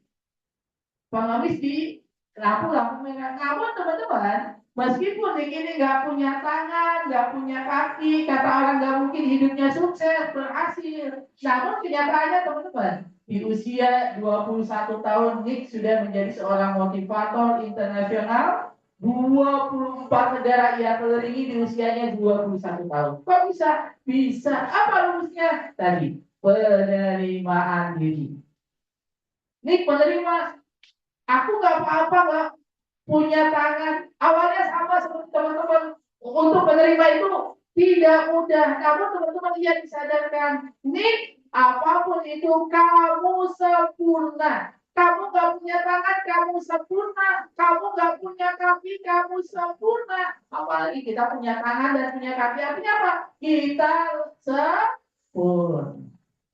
[SPEAKER 3] pengemis di lampu merah. Namun teman-teman, meskipun Nick ini nggak punya tangan, nggak punya kaki, kata orang nggak mungkin hidupnya sukses, berhasil. Namun kenyataannya teman-teman, di usia 21 tahun Nick sudah menjadi seorang motivator internasional. 24 negara ia kelilingi di usianya 21 tahun. Kok bisa? Bisa. Apa rumusnya? Tadi, penerimaan diri. Nick menerima, aku nggak apa-apa, nggak punya tangan. Awalnya sama seperti teman-teman, untuk menerima itu tidak mudah. Namun teman-teman ia disadarkan, Nick, apapun itu kamu sempurna. Kamu gak punya tangan, kamu sempurna. Kamu gak punya kaki, kamu sempurna. Apalagi kita punya tangan dan punya kaki, artinya apa? Kita sempurna.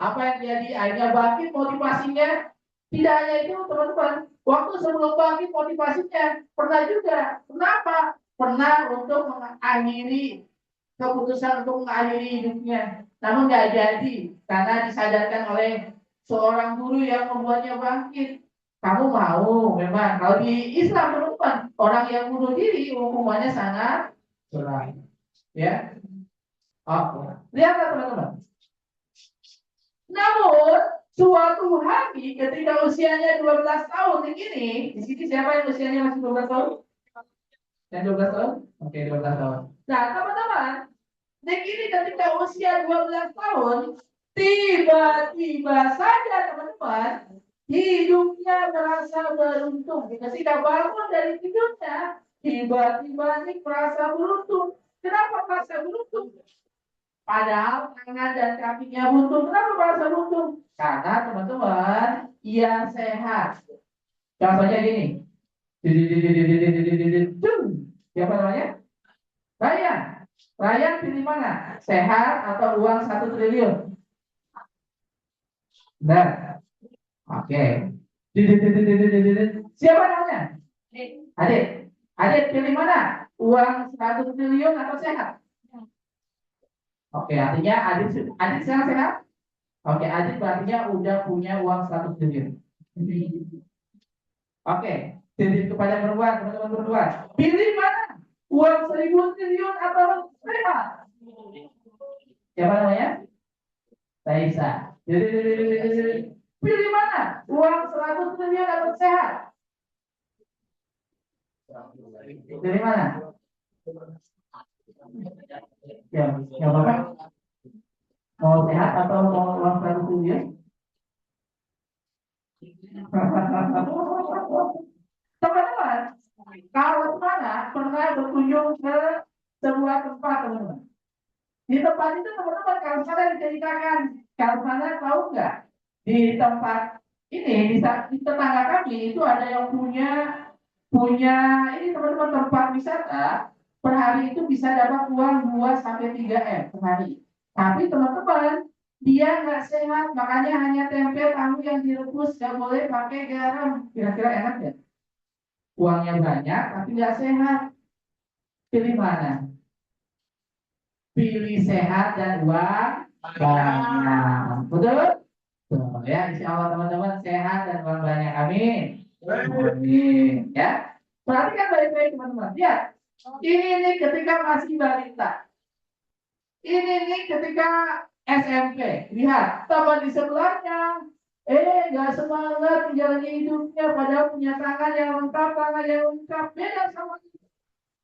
[SPEAKER 3] Apa yang jadi akhirnya bangkit motivasinya? Tidak hanya itu teman-teman, waktu sebelum bangkit motivasinya pernah juga. Kenapa? Pernah untuk mengakhiri keputusan untuk mengakhiri hidupnya. Namun nggak jadi karena disadarkan oleh seorang guru yang membuatnya bangkit. Kamu mau memang kalau di Islam teman-teman, orang yang bunuh diri hukumannya sangat berat. Ya, oke. Lihatlah teman-teman. Namun suatu hari ketika usianya 12 tahun ini, di sini siapa yang usianya masih 12 tahun? Yang 12 tahun? Oke, 12 tahun. Nah, teman-teman, Nick ini ketika usia 12 tahun, tiba-tiba saja teman-teman, hidupnya merasa beruntung. Ketika bangun dari tidurnya, tiba-tiba Nick merasa beruntung. Kenapa merasa beruntung? Padahal tangan dan kakinya buntung. Kenapa merasa buntung? Karena teman-teman, ia sehat. Contohnya gini. Siapa namanya? Ryan. Ryan pilih mana? Sehat atau uang 1 triliun? Benar. Oke. Siapa namanya? Adit. Adit pilih mana? Uang 1 triliun atau sehat? Oke, artinya Adit sekarang sehat? Oke, Adit berarti udah punya uang 100 triliun. Oke, jadi kepada perempuan, teman-teman berdua, pilih mana? Uang 1.000 triliun atau sehat? Siapa namanya? Taisa. Pilih mana? Uang 100 triliun atau sehat? Pilih mana? Ya, yang bapak mau sehat atau mau uang 100 triliun? Teman-teman, kalau mana pernah berkunjung ke sebuah tempat teman-teman. Di tempat itu teman-teman kalau sana diceritakan, kalau sana tahu nggak di tempat ini di tetangga kami itu ada yang punya punya ini teman-teman tempat wisata per hari itu bisa dapat uang 2 sampai 3 M per hari. Tapi teman-teman dia nggak sehat, makanya hanya tempe tahu yang direbus, nggak boleh pakai garam. Kira-kira enak ya? Uangnya banyak tapi nggak sehat. Pilih mana? Pilih sehat dan uang banyak. Betul? Betul ya, insya Allah teman-teman sehat dan uang banyak. Amin. Amin. Ya. Perhatikan baik-baik teman-teman. Ya. Ini nih ketika masih balita. Ini nih ketika SMP. Lihat teman di sebelahnya. Gak semangat menjalani hidupnya padahal punya tangan yang lengkap. Beda sama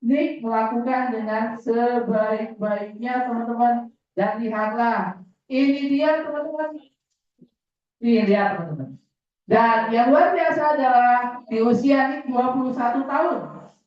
[SPEAKER 3] Nick melakukan dengan sebaik-baiknya teman-teman. Dan lihatlah, ini dia teman-teman. Ini lihat teman-teman. Dan yang luar biasa adalah di usia Nick 21 tahun.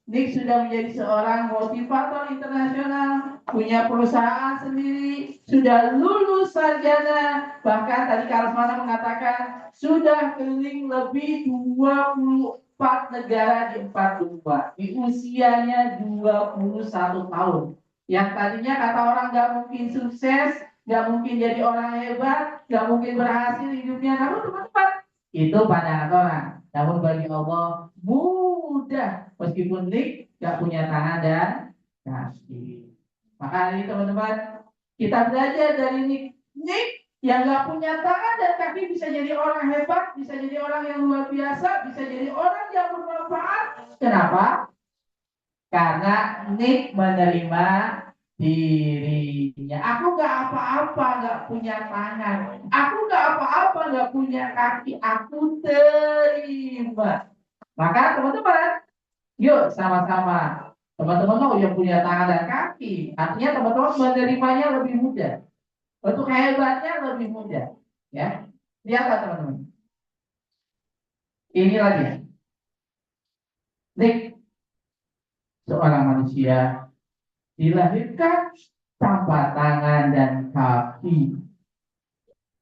[SPEAKER 3] Nick sudah menjadi seorang motivator internasional, punya perusahaan sendiri, sudah lulus sarjana, bahkan tadi Karsmana mengatakan sudah keliling lebih 24 negara di 4 benua di usianya 21 tahun. Yang tadinya kata orang nggak mungkin sukses, nggak mungkin jadi orang hebat, nggak mungkin berhasil hidupnya. Namun teman-teman, itu pandangan orang. Namun bagi Allah mudah, meskipun Nick nggak punya tangan dan kaki. Maka ini teman-teman, kita belajar dari Nick. Nick Yang nggak punya tangan dan kaki bisa jadi orang hebat, bisa jadi orang yang luar biasa, bisa jadi orang yang bermanfaat. Kenapa? Karena Nick menerima dirinya. Aku nggak apa-apa, nggak punya tangan. Aku nggak apa-apa, nggak punya kaki. Aku terima. Maka teman-teman, yuk sama-sama. Teman-teman mau yang punya tangan dan kaki. Artinya teman-teman menerimanya lebih mudah. Untuk hebatnya lebih mudah. Ya, lihatlah teman-teman. Ini lagi. Nick, seorang manusia dilahirkan tanpa tangan dan kaki.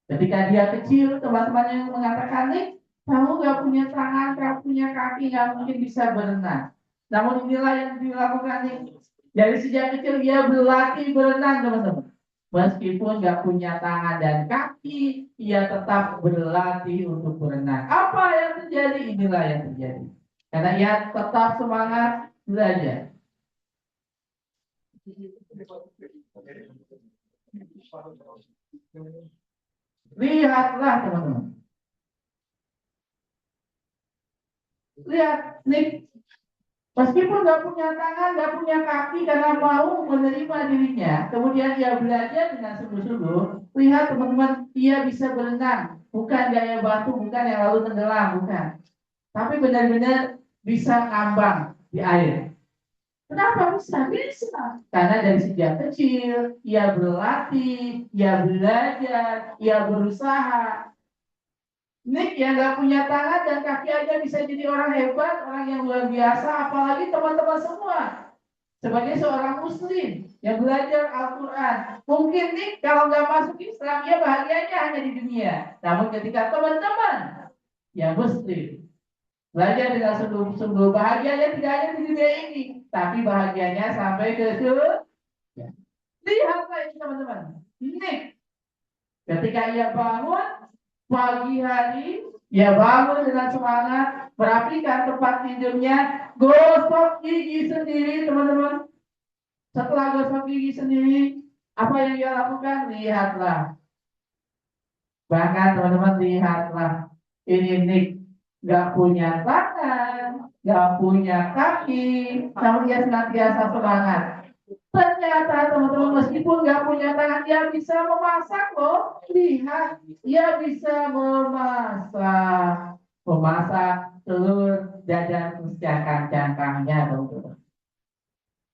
[SPEAKER 3] Ketika dia kecil, teman-temannya mengatakan, nih, kamu gak punya tangan, gak punya kaki, gak mungkin bisa berenang. Namun inilah yang dilakukan nih. Dari sejak kecil dia berlatih berenang, teman-teman. Meskipun gak punya tangan dan kaki, ia tetap berlatih untuk berenang. Apa yang terjadi? Inilah yang terjadi. Karena ia tetap semangat belajar. Lihatlah teman-teman. Lihat, nih, meskipun nggak punya tangan, nggak punya kaki, karena mau menerima dirinya, kemudian dia belajar dengan sungguh-sungguh. Lihat teman-teman, dia bisa berenang, bukan gaya batu, bukan yang lalu tenggelam, bukan. Tapi benar-benar bisa ngambang di air. Kenapa bisa? Bisa. Karena dari sejak kecil, ia berlatih, ia belajar, ia berusaha. Nick yang nggak punya tangan dan kaki aja bisa jadi orang hebat, orang yang luar biasa, apalagi teman-teman semua. Sebagai seorang muslim yang belajar Al-Quran. Mungkin Nick kalau nggak masuk Islam, ya bahagianya hanya di dunia. Namun ketika teman-teman yang muslim belajar dengan sungguh-sungguh, bahagianya tidak hanya di dunia ini, tapi bahagianya sampai ke surga. Lihatlah ini teman-teman. Nick ketika ia bangun pagi hari, ia bangun dengan semangat, merapikan tempat tidurnya, gosok gigi sendiri, teman-teman. Setelah gosok gigi sendiri, apa yang dia lakukan? Lihatlah. Bahkan teman-teman lihatlah, ini Nick gak punya tangan, gak punya kaki, namun dia senantiasa semangat. Ternyata teman-teman meskipun nggak punya tangan, dia bisa memasak loh. Lihat, dia bisa memasak telur dadar plus cangkang-cangkangnya, teman-teman.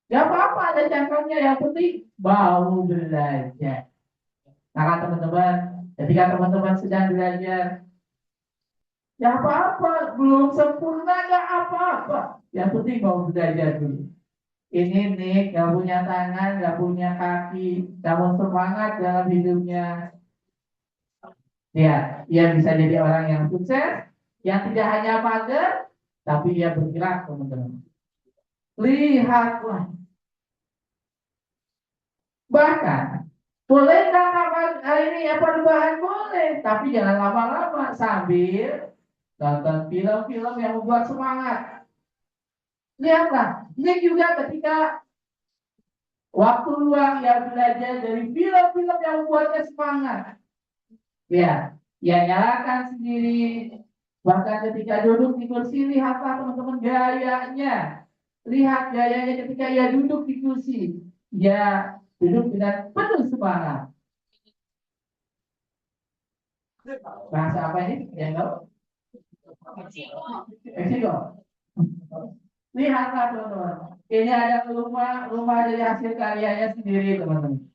[SPEAKER 3] Gak apa-apa ada cangkangnya, yang penting mau belajar. Maka teman-teman, ketika teman-teman sedang belajar, gak apa-apa, belum sempurna, gak apa-apa. Yang penting mau belajar dulu. Ini Nick gak punya tangan, gak punya kaki, namun semangat dalam hidupnya. Dia bisa jadi orang yang sukses, yang tidak hanya mager, tapi dia bergerak, teman-teman. Lihatlah. Bahkan, bolehkah ini perubahan? Boleh, tapi jangan lama-lama, sambil nonton film-film yang membuat semangat. Lihatlah, Nick juga ketika waktu luang yang belajar dari film-film yang membuatnya semangat. Ya, ya nyalakan sendiri. Bahkan ketika duduk di kursi, lihatlah teman-teman gayanya. Lihat gayanya ketika ia duduk di kursi. Dia duduk dengan penuh semangat. Bahasa apa ini? Yang tahu? Meksiko. Lihatlah teman-teman. Ini ada rumah dari hasil karyanya sendiri, teman-teman.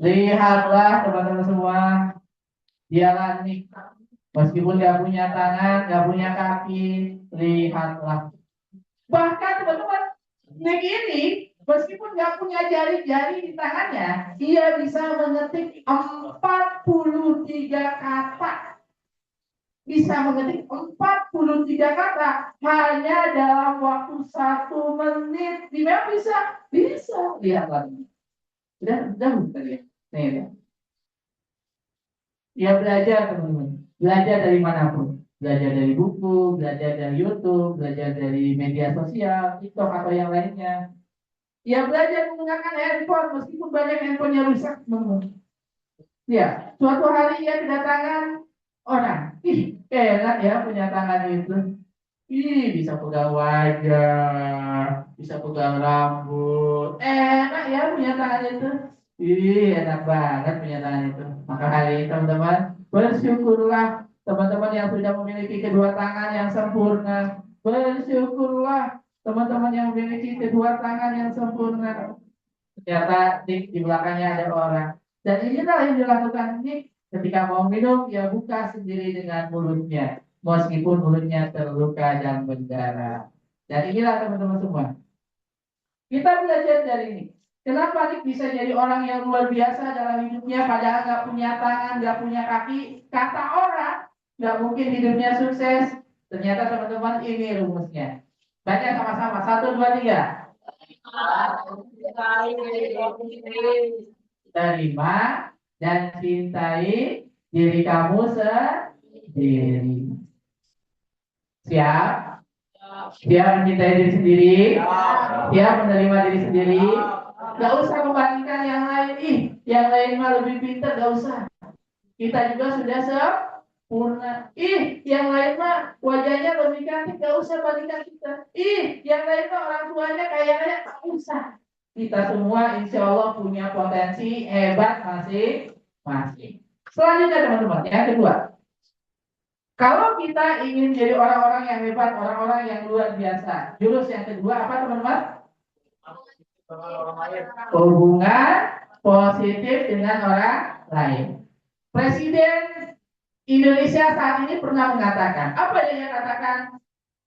[SPEAKER 3] Lihatlah teman-teman semua, dialah Nick. Meskipun gak punya tangan, gak punya kaki, lihatlah. Bahkan teman-teman, Nick ini meskipun gak punya jari-jari di tangannya, ia bisa mengetik 43 kata. Bisa mengetik 43 kata hanya dalam waktu 1 menit. Dimana bisa? Bisa. Lihatlah. Sudah bukan ya? Nih, ya. Ya belajar teman-teman. Belajar dari manapun. Belajar dari buku, belajar dari YouTube, belajar dari media sosial, TikTok atau yang lainnya. Ya belajar menggunakan handphone meskipun banyak handphonenya rusak. Ya, suatu hari ia kedatangan orang. Ih, enak ya punya tangan itu. Ih, bisa pegang wajah, bisa pegang rambut. Enak ya punya tangan itu. Ih, enak banget punya tangan itu. Maka hari ini teman-teman, bersyukurlah teman-teman yang sudah memiliki kedua tangan yang sempurna. Bersyukurlah teman-teman yang memiliki kedua tangan yang sempurna. Ternyata di belakangnya ada orang. Dan inilah yang dilakukan ini ketika mau minum, ya buka sendiri dengan mulutnya. Meskipun mulutnya terluka dan berdarah. Dan inilah teman-teman semua. Kita belajar dari ini. Kenapa Nick bisa jadi orang yang luar biasa dalam hidupnya padahal nggak punya tangan, nggak punya kaki? Kata orang, nggak mungkin hidupnya sukses. Ternyata teman-teman ini rumusnya. Baca sama-sama. Satu, dua, tiga. Terima dan cintai diri kamu sendiri. Siap? Siap mencintai diri sendiri? Siap menerima diri sendiri? Gak usah membandingkan yang lain. Ih, yang lain mah lebih pintar, gak usah. Kita juga sudah sempurna. Ih, yang lain mah wajahnya lebih cantik, gak usah bandingkan kita. Ih, yang lain mah orang tuanya kayaknya gak usah. Kita semua insya Allah punya potensi hebat masing-masing. Selanjutnya teman-teman, yang kedua. Kalau kita ingin jadi orang-orang yang hebat, orang-orang yang luar biasa, jurus yang kedua apa teman-teman? Hubungan positif dengan orang lain. Presiden Indonesia saat ini pernah mengatakan, apa yang dia katakan?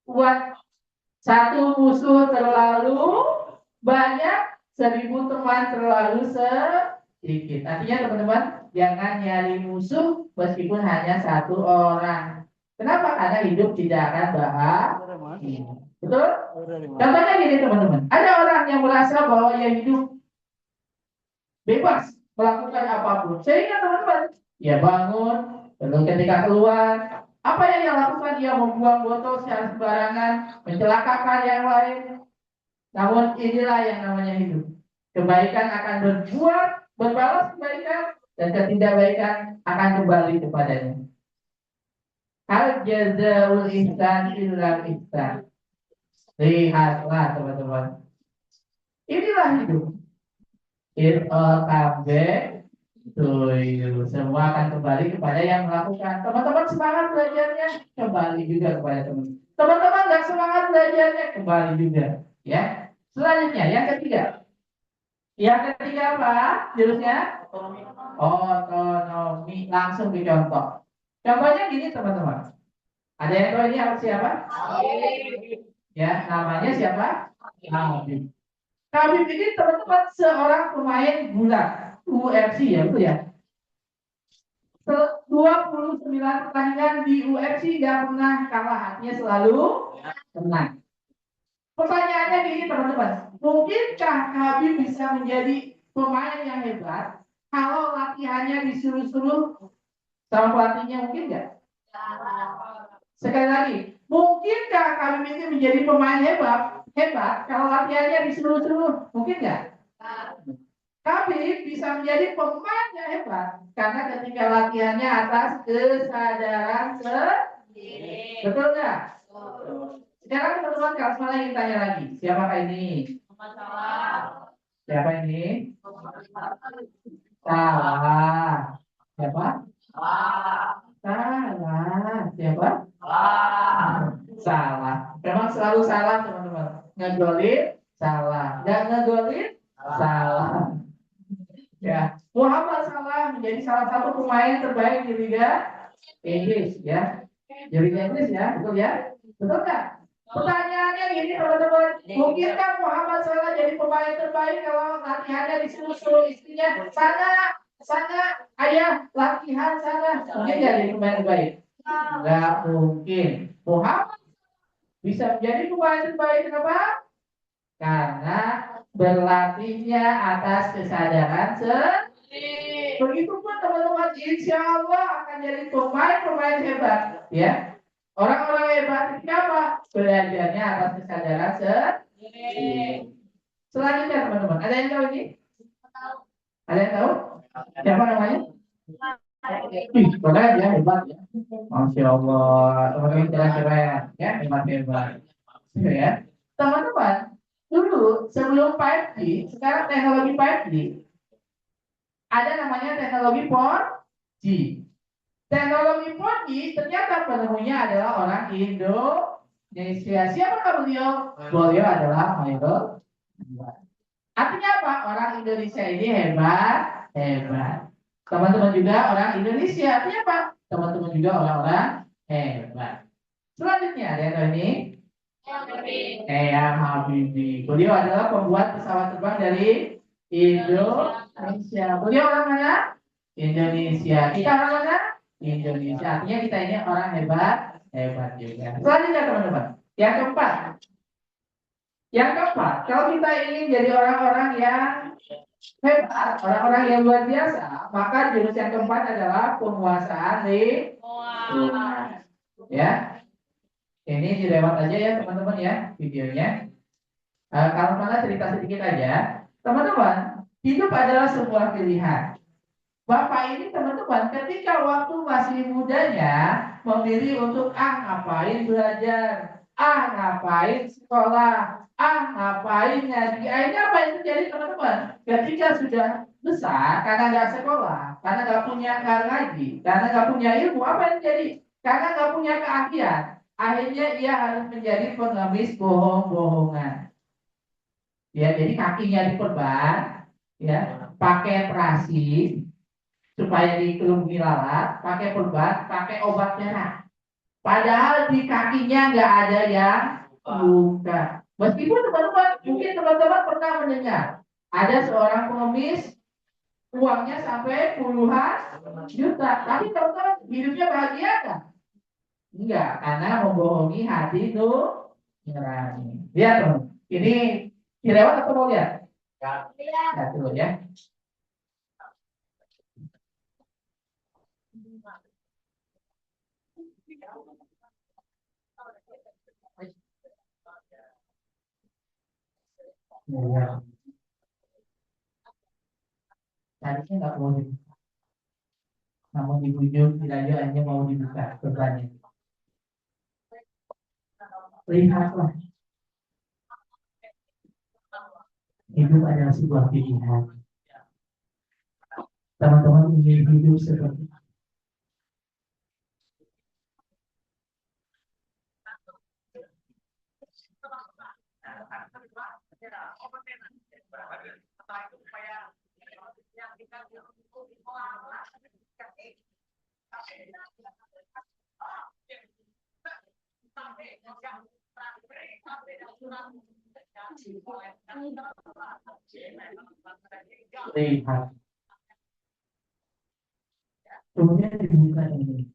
[SPEAKER 3] Buat satu musuh terlalu banyak, 1000 teman terlalu sedikit. Artinya teman-teman, jangan nyari musuh meskipun hanya satu orang. Kenapa? Karena hidup tidak akan bahagia. Betul? Contohnya gini teman-teman, ada orang yang merasa bahwa ia hidup bebas melakukan apapun. Sehingga teman-teman, ia bangun, lalu ketika keluar, apa yang dia lakukan? Dia membuang botol secara sembarangan, mencelakakan yang lain. Namun inilah yang namanya hidup. Kebaikan akan berbalas kebaikan, dan ketidakbaikan akan kembali kepadanya. Hal jazaul ihsan illa ihsan. Lihatlah teman-teman. Inilah hidup. It all come back to you. Semua akan kembali kepada yang melakukan. Teman-teman semangat belajarnya, kembali juga kepada teman. Teman-teman nggak semangat belajarnya, kembali juga. Ya. Selanjutnya, yang ketiga. Yang ketiga apa? Jurusnya? Otonomi. Langsung dicontoh. Contohnya gini teman-teman. Ada yang tahu ini siapa? Ya, namanya siapa? Habib. Habib ini teman-teman seorang pemain gulat UFC ya, betul ya? 29 pertandingan di UFC gak pernah kalah, artinya selalu menang. Pertanyaannya gini teman-teman, mungkinkah Habib bisa menjadi pemain yang hebat kalau latihannya disuruh-suruh sama pelatihnya, mungkin nggak? Sekali lagi, mungkinkah Habib ini menjadi pemain hebat kalau latihannya disuruh-suruh, mungkin nggak? Habib bisa menjadi pemain yang hebat karena ketika latihannya atas kesadaran sendiri. Betul nggak? Sekarang teman-teman kalau semuanya ingin tanya lagi, siapakah ini? Siapa ini? Salah. Siapa? Salah. Siapa? Salah. Memang selalu salah teman-teman. Ngegolin salah. Nggak ngegolin salah. Ya, Muhammad Salah menjadi salah satu pemain terbaik di Liga Inggris ya. Di Liga Inggris ya, betul ya? Betul nggak? Pertanyaannya gini teman-teman, mungkinkah Muhammad Salah jadi pemain terbaik kalau latihannya disuruh istrinya sana, ayah latihan sana, mungkin jadi pemain terbaik? Nggak mungkin. Muhammad bisa menjadi pemain terbaik kenapa? Karena berlatihnya atas kesadaran sendiri. Begitupun teman-teman, insya Allah akan jadi pemain-pemain hebat ya. Orang-orang hebat itu apa? Belajarnya atas kesadaran sendiri. Selanjutnya teman-teman, ada yang tahu ini? Ada yang tahu? Siapa namanya? Boleh ya, hebat ya. Masya Allah, teman-teman keren-keren, ya hebat-hebat. Ya, teman-teman, dulu sebelum 5G, sekarang teknologi 5G, ada namanya teknologi 4G. Teknologi 4G ternyata penemunya adalah orang Indonesia. Siapa beliau? Beliau adalah Michael. Artinya apa? Orang Indonesia ini hebat, hebat. Teman-teman juga orang Indonesia. Artinya apa? Teman-teman juga orang-orang hebat. Selanjutnya ada yang tahu ini? Eyang Habibie. Beliau adalah pembuat pesawat terbang dari Indonesia. Beliau orang mana? Indonesia. Kita orang mana? Indonesia. Artinya kita ini orang hebat, hebat juga. Selanjutnya teman-teman. Yang keempat. Yang keempat, kalau kita ingin jadi orang-orang yang hebat, orang-orang yang luar biasa, maka jurus yang keempat adalah penguasaan lingkungan. Ya, ini dilewat aja ya teman-teman ya videonya. Kalau mana cerita sedikit aja, teman-teman, hidup adalah sebuah pilihan. Bapak ini teman-teman ketika waktu masih mudanya memilih untuk ngapain belajar, ngapain sekolah, ngapain ngaji. Akhirnya apa yang terjadi teman-teman? Ketika sudah besar, karena nggak sekolah, karena nggak punya nggak ngaji, karena nggak punya ilmu, apa yang terjadi? Karena nggak punya keahlian, akhirnya ia harus menjadi pengemis bohong-bohongan. Ya, jadi kakinya diperban, ya, pakai terasi supaya dikelumpi lalat, pakai perban, pakai obat merah. Padahal di kakinya nggak ada yang luka. Meskipun teman-teman, mungkin teman-teman pernah mendengar ada seorang pengemis uangnya sampai puluhan juta, tapi teman-teman hidupnya bahagia kan? Enggak, karena membohongi hati itu nurani. Lihat teman, ini dilewat atau mau lihat? Lihat dulu ya. Ya. Harusnya nggak mau dibuka. Namun dibujuk tidak hanya mau dibuka bebannya. Lihatlah, hidup adalah sebuah pilihan. Teman-teman ingin hidup seperti lihat. Kemudian dibuka ini.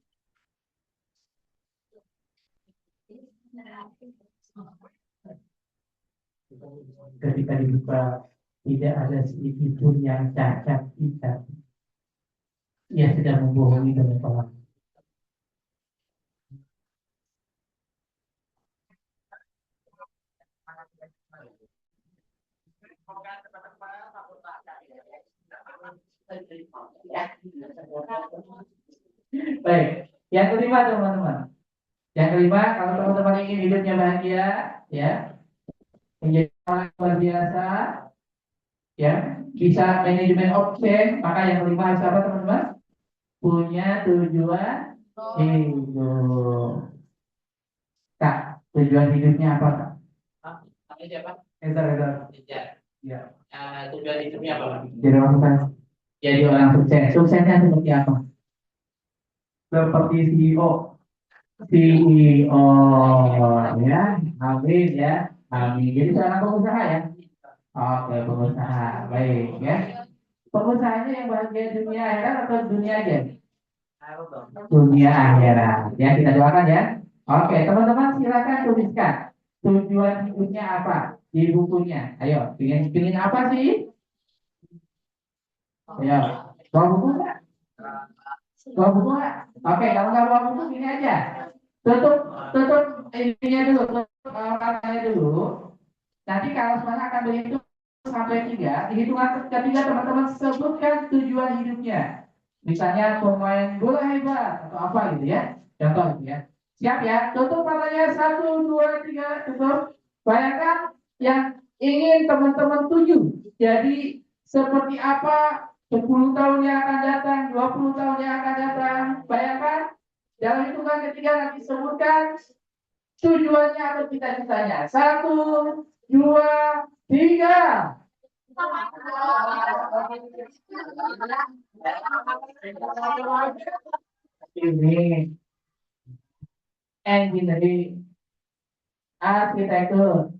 [SPEAKER 3] Ketika dibuka tidak ada sedikit pun yang cacat kita. Ia sedang membohongi banyak orang. Baik, yang kelima teman-teman. Yang kelima, kalau teman-teman ingin hidupnya bahagia, ya, menjadi orang yang luar biasa, ya, bisa manajemen option, maka yang kelima harus apa teman-teman? Punya tujuan hidup. Kak, tujuan hidupnya apa kak?
[SPEAKER 4] Namanya siapa?
[SPEAKER 3] Eder.
[SPEAKER 4] Ya.
[SPEAKER 3] Ya.
[SPEAKER 4] Tujuan hidupnya apa, Pak?
[SPEAKER 3] Jadi orang sukses. Jadi orang sukses. Suksesnya seperti apa? Seperti CEO. CEO, ya, amin ya, amin. Jadi seorang pengusaha ya. Oke, pengusaha, baik ya. Pengusahanya yang bahagia dunia akhirat atau dunia aja? Dunia akhirat. Ya, kita doakan ya. Oke, teman-teman silakan tuliskan tujuan hidupnya apa di bukunya. Ayo, pingin apa sih? Ayo, bawa buku nggak? Bawa buku nggak? Oke, kalau nggak bawa buku gini aja. Tutup ininya dulu, tutup matanya dulu. Nanti kalau semuanya akan berhitung sampai 3, di hitungan ketiga teman-teman sebutkan tujuan hidupnya. Misalnya pemain bola hebat atau apa gitu ya. Contoh gitu ya. Siap ya? Tutup matanya 1, 2, 3, tutup. Bayangkan yang ingin teman-teman tuju. Jadi seperti apa 10 tahun yang akan datang, 20 tahun yang akan datang. Bayangkan dalam hitungan ketiga nanti sebutkan tujuannya atau cita-citanya. 1, 2, 3. Ini engineering, arsitektur,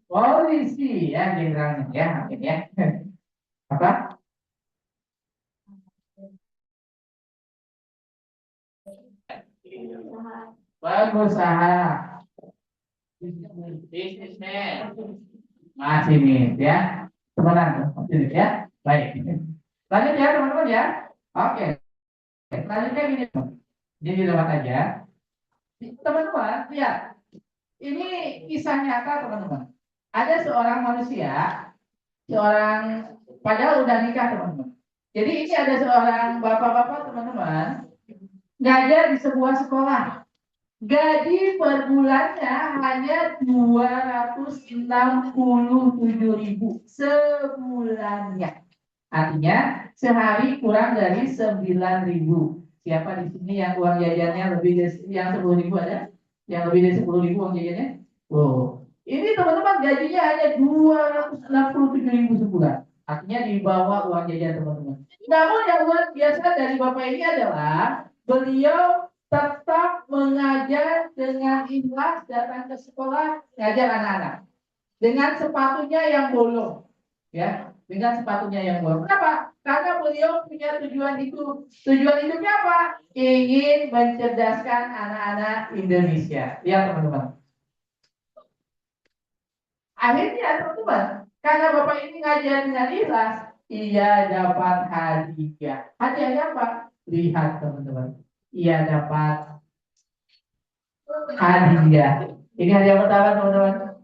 [SPEAKER 3] polisi ya generalnya ya mungkin ya. Apa? Pengusaha,
[SPEAKER 4] Businessman.
[SPEAKER 3] masih nih ya. Teman-teman, masih nih ya. Baik. Lanjut ya teman-teman ya. Oke. Selanjutnya gini, jadi lewat aja. Teman-teman, lihat. Ini kisah nyata teman-teman. Ada seorang manusia, seorang padahal udah nikah teman-teman. Jadi ini ada seorang bapak-bapak teman-teman ngajar di sebuah sekolah. Gaji per bulannya hanya 267.000 sebulannya. Artinya sehari kurang dari 9.000. Siapa di sini yang uang jajannya lebih dari yang 10.000 ada? Yang lebih dari 10.000 uang jajannya? Oh, ini teman-teman gajinya hanya 267.000 sebulan. Artinya di bawah uang jajan teman-teman. Namun yang luar biasa dari bapak ini adalah beliau tetap mengajar dengan ikhlas, datang ke sekolah ngajar anak-anak dengan sepatunya yang bolong, ya, dengan sepatunya yang bolong. Kenapa? Karena beliau punya tujuan hidup. Tujuan hidupnya apa? Ingin mencerdaskan anak-anak Indonesia. Ya teman-teman. Akhirnya teman-teman, karena bapak ini ngajar dengan ikhlas, ia dapat hadiah. Hadiahnya apa? Lihat teman-teman. Ia dapat hadiah. Ini hadiah pertama teman-teman.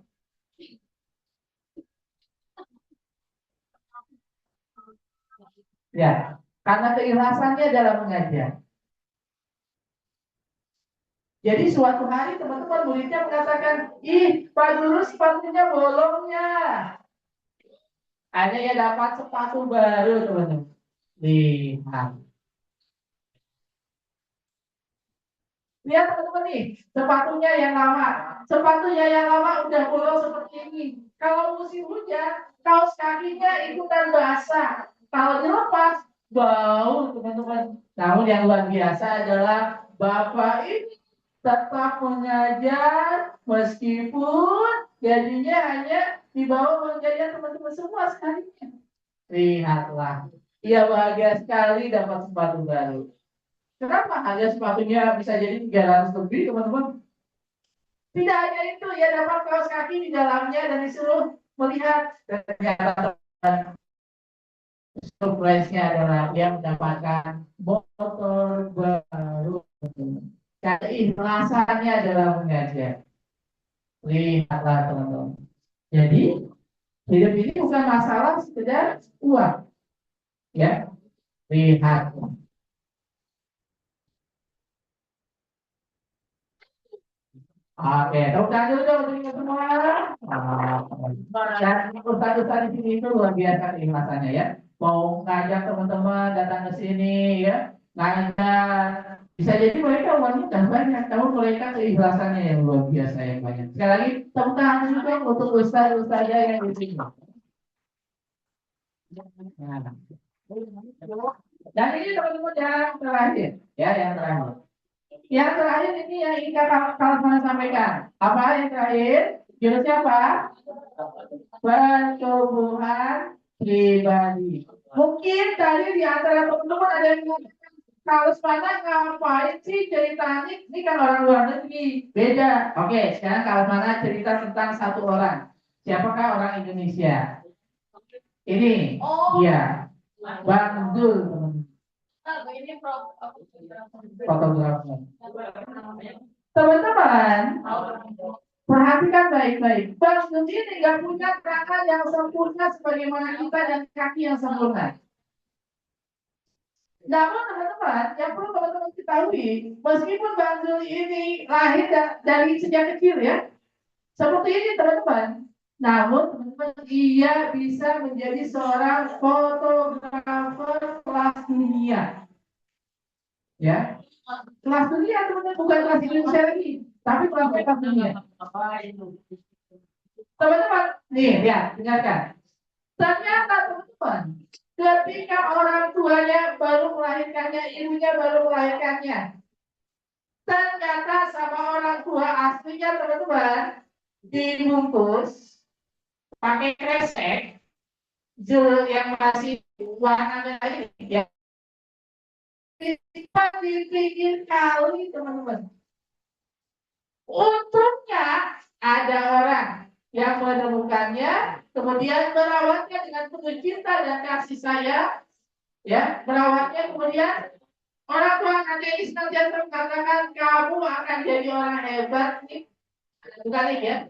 [SPEAKER 3] Ya, karena keikhlasannya dalam mengajar. Jadi suatu hari teman-teman muridnya mengatakan, ih Pak Guru sepatunya bolongnya. Hanya ya dapat sepatu baru teman-teman. Lihat. Lihat teman-teman nih, sepatunya yang lama. Sepatunya yang lama udah bolong seperti ini. Kalau musim hujan, kaos kakinya ikutan basah. Kalau dilepas, bau teman-teman. Namun yang luar biasa adalah Bapak ini tetap mengajar meskipun gajinya hanya di bawah uang jajan teman-teman semua sekali. Lihatlah, ia bahagia sekali dapat sepatu baru. Kenapa harga sepatunya bisa jadi 300 lebih teman-teman? Tidak hanya itu, ia dapat kaos kaki di dalamnya dan disuruh melihat. Ternyata surprise-nya adalah dia mendapatkan motor baru. Keikhlasannya adalah mengajar. Lihatlah teman-teman. Jadi hidup ini bukan masalah sekedar uang, ya. Lihat. Oke, tepuk tangan dulu dong untuk semua. Dan ustaz-ustaz di sini itu luar biasa keikhlasannya ya. Mau ngajak teman-teman datang ke sini ya, ngajar. Bisa jadi mereka uangnya kan banyak, namun mereka keikhlasannya yang luar biasa yang banyak. Sekali lagi tepuk tangan dulu dong untuk ustaz-ustaznya yang di sini. Nah. Dan ini teman-teman yang terakhir, ya yang terakhir. Yang terakhir ini yang ingin kalau sampaikan. Apa yang terakhir? Jurusnya apa? Pertumbuhan pribadi. Mungkin tadi di antara teman-teman ada yang mengatakan, kalau mana ngapain sih ceritanya? Ini kan orang luar negeri, beda. Oke, sekarang kalau mana cerita tentang satu orang. Siapakah orang Indonesia? Ini, dia, Bang Zul. Fotografer. Teman-teman, Perhatikan baik-baik. Bang ini nggak punya tangan yang sempurna sebagaimana kita dan kaki yang sempurna. Namun teman-teman, yang perlu teman-teman ketahui, meskipun Bang Zul ini lahir dari sejak kecil ya, seperti ini teman-teman. Namun teman-teman, dia bisa menjadi seorang fotografer kelas dunia. Ya, kelas dunia teman-teman, bukan kelas Indonesia lagi, tapi kelas dunia. Teman-teman, nih lihat, dengarkan. Ternyata teman-teman, ketika orang tuanya baru melahirkannya, ibunya baru melahirkannya, ternyata sama orang tua aslinya teman-teman dibungkus pakai kresek jel yang masih warna merah ini ya. Kita di pinggir kali teman-teman. Untungnya ada orang yang menemukannya, kemudian merawatnya dengan penuh cinta dan kasih sayang, ya, merawatnya, kemudian orang tua kakek senantiasa mengatakan kamu akan jadi orang hebat nih, bukan nih ya.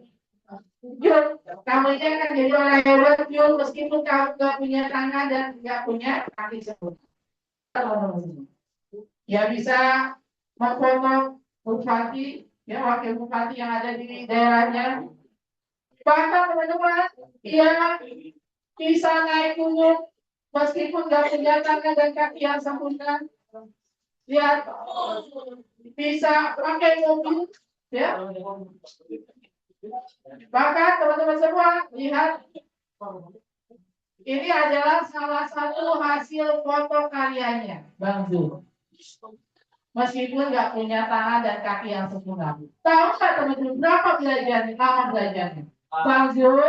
[SPEAKER 3] Jun, kamu ini akan jadi orang hebat Jun, meskipun kamu nggak punya tangan dan nggak punya kaki sempurna. Ya bisa memfoto bupati, ya wakil bupati yang ada di daerahnya. Bahkan teman-teman, ia bisa naik gunung meskipun nggak punya tangan dan kaki yang sempurna. Dia bisa pakai mobil, ya. Bahkan teman-teman semua lihat, ini adalah salah satu hasil foto karyanya, Bang Zul. Meskipun nggak punya tangan dan kaki yang sempurna. Tahu nggak teman-teman berapa belajarnya? Lama belajarnya. Bang Zul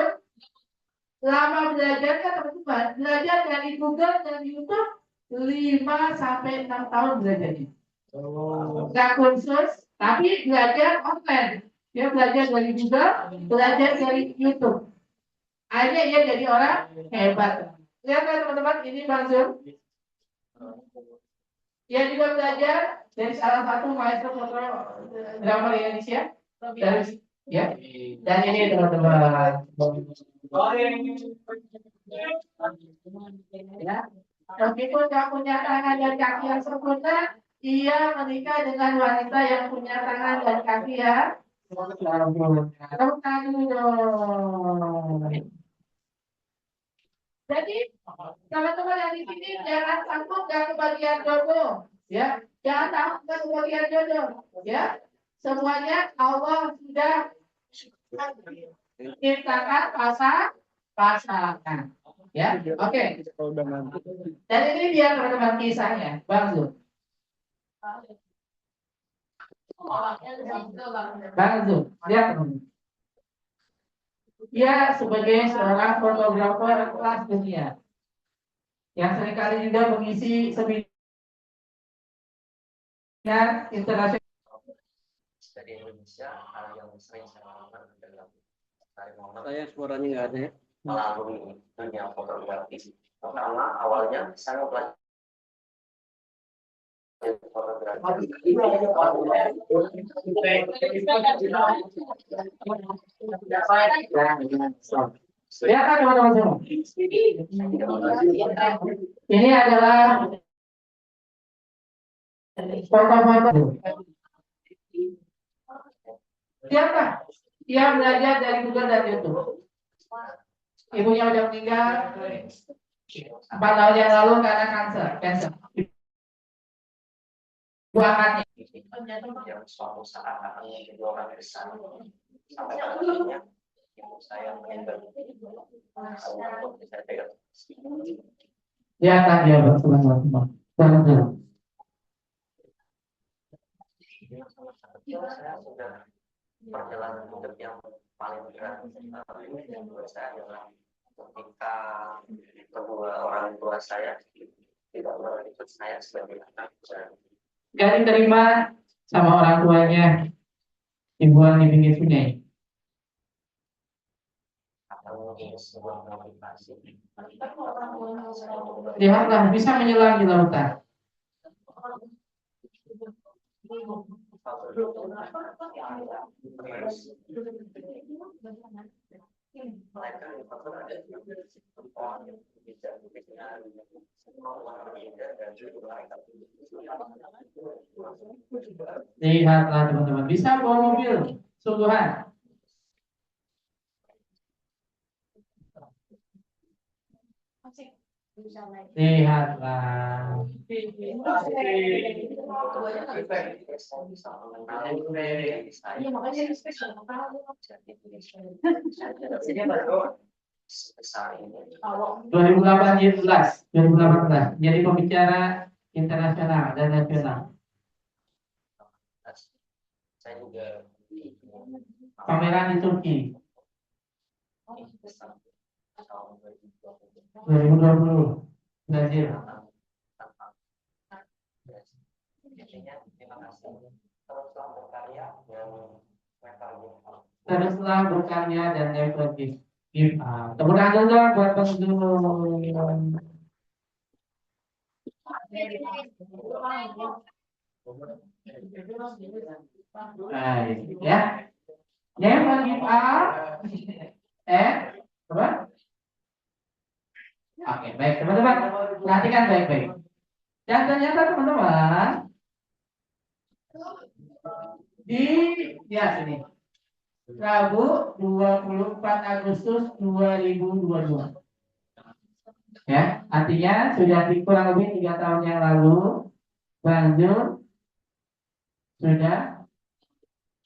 [SPEAKER 3] lama belajarnya teman-teman. Belajar dari Google dan YouTube 5 sampai 6 tahun belajarnya. Nggak kursus, tapi belajar online. Dia belajar dari Google, belajar dari YouTube. Akhirnya dia jadi orang hebat. Lihat kan teman-teman, ini Bang Zul. Dia juga belajar dari salah satu maestro fotografer Indonesia. Dari, ya. Dan ini teman-teman. Ya. Meskipun nggak punya tangan dan kaki yang sempurna, ia menikah dengan wanita yang punya tangan dan kaki yang sempurna. Tepuk tangan dulu. Jadi teman-teman yang di sini jangan takut gak kebagian jodoh, ya. Jangan takut gak kebagian jodoh, ya. Semuanya Allah sudah ciptakan pasangan, ya. Oke. Dan ini dia teman-teman kisahnya, Bang Zul. Bang Zul, lihat teman-teman. Dia sebagai seorang fotografer kelas dunia yang seringkali juga mengisi seminar internasional
[SPEAKER 5] dari Indonesia. Hal yang sering saya lakukan adalah
[SPEAKER 2] Saya suaranya nggak ada ya.
[SPEAKER 5] melalui dunia fotografi. Pertama awalnya saya belajar fotografi.
[SPEAKER 3] Ya kan teman-teman semua. Ini adalah foto-foto. Siapa? Dia belajar dari Google dan YouTube. Ibunya udah meninggal 4 tahun yang lalu karena kanker. Buahannya.
[SPEAKER 5] Yang suatu saat akan menjadi orang besar. Sampai akhirnya ibu saya meninggal. Saya bisa pegang.
[SPEAKER 3] Dia akan dia bersama-sama.
[SPEAKER 5] Saya sudah perjalanan hidup yang paling berat buat saya adalah ketika kedua orang tua saya tidak ikut saya sebagai anak.
[SPEAKER 3] Gak diterima sama orang tuanya, dibuang di pinggir sungai.
[SPEAKER 5] Atau ini sebuah motivasi.
[SPEAKER 3] Lihatlah bisa menyelam di lautan.
[SPEAKER 5] mereka ada orang yang bisa
[SPEAKER 3] Lihatlah teman-teman, bisa bawa mobil sungguhan. Lihatlah.
[SPEAKER 1] Iya, makanya respect sama kamu.
[SPEAKER 5] sebesar ini.
[SPEAKER 3] 2018 jadi pembicara internasional dan nasional.
[SPEAKER 5] Saya juga
[SPEAKER 3] Pameran di Turki 2020 Brazil.
[SPEAKER 5] Intinya terima kasih teruslah berkarya dan
[SPEAKER 3] Teruslah berkarya dan never give up. Tepuk tangan dulu buat Bang Zul. Baik, ya. Never give up. Apa? Oke, baik teman-teman. Perhatikan baik-baik. Dan ternyata teman-teman di sini Rabu 24 Agustus 2022. Ya, artinya sudah kurang lebih 3 tahun yang lalu Bang Zul sudah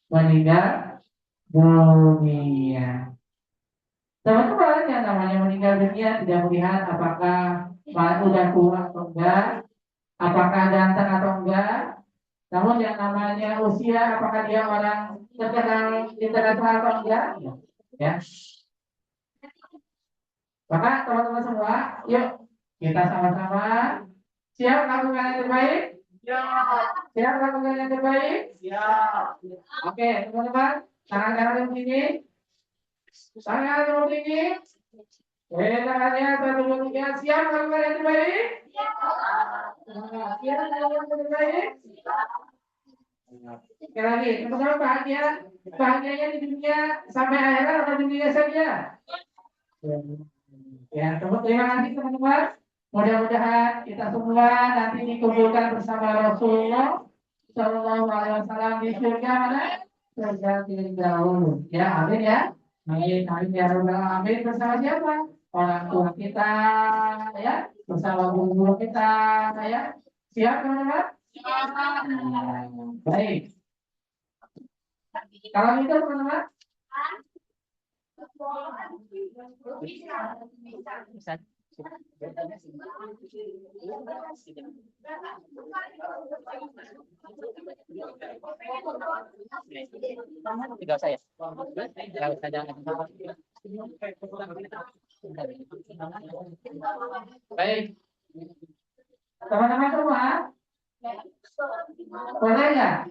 [SPEAKER 3] meninggal dunia. Teman-teman, yang namanya meninggal dunia tidak melihat apakah sudah tua atau enggak, apakah ganteng atau enggak. Namun yang namanya usia, apakah dia orang terkenal internasional atau enggak, ya. Maka teman-teman semua, yuk kita sama-sama siap lakukan yang terbaik. Siap lakukan yang terbaik. Oke, teman-teman, tangan-tangan begini, tangan begini. Tangannya 1, 2, 3, siap lakukan yang terbaik. Siap lakukan yang terbaik. Sekali lagi, teman-teman bahagianya di dunia sampai akhirat atau dunia saja? Ya, terima kasih teman-teman. Mudah-mudahan kita semua nanti dikumpulkan bersama Rasulullah Shallallahu Alaihi Wasallam di surga mana? Surga Firdaus. Ya, amin ya. Amin, amin ya Rabbal Alamin. Bersama siapa? Orang tua kita, ya. Bersama guru-guru kita, ya. Siap teman-teman? Baik. Kalau gitu teman-teman.
[SPEAKER 4] Tinggal saya.
[SPEAKER 3] Baik. Teman-teman semua, boleh ya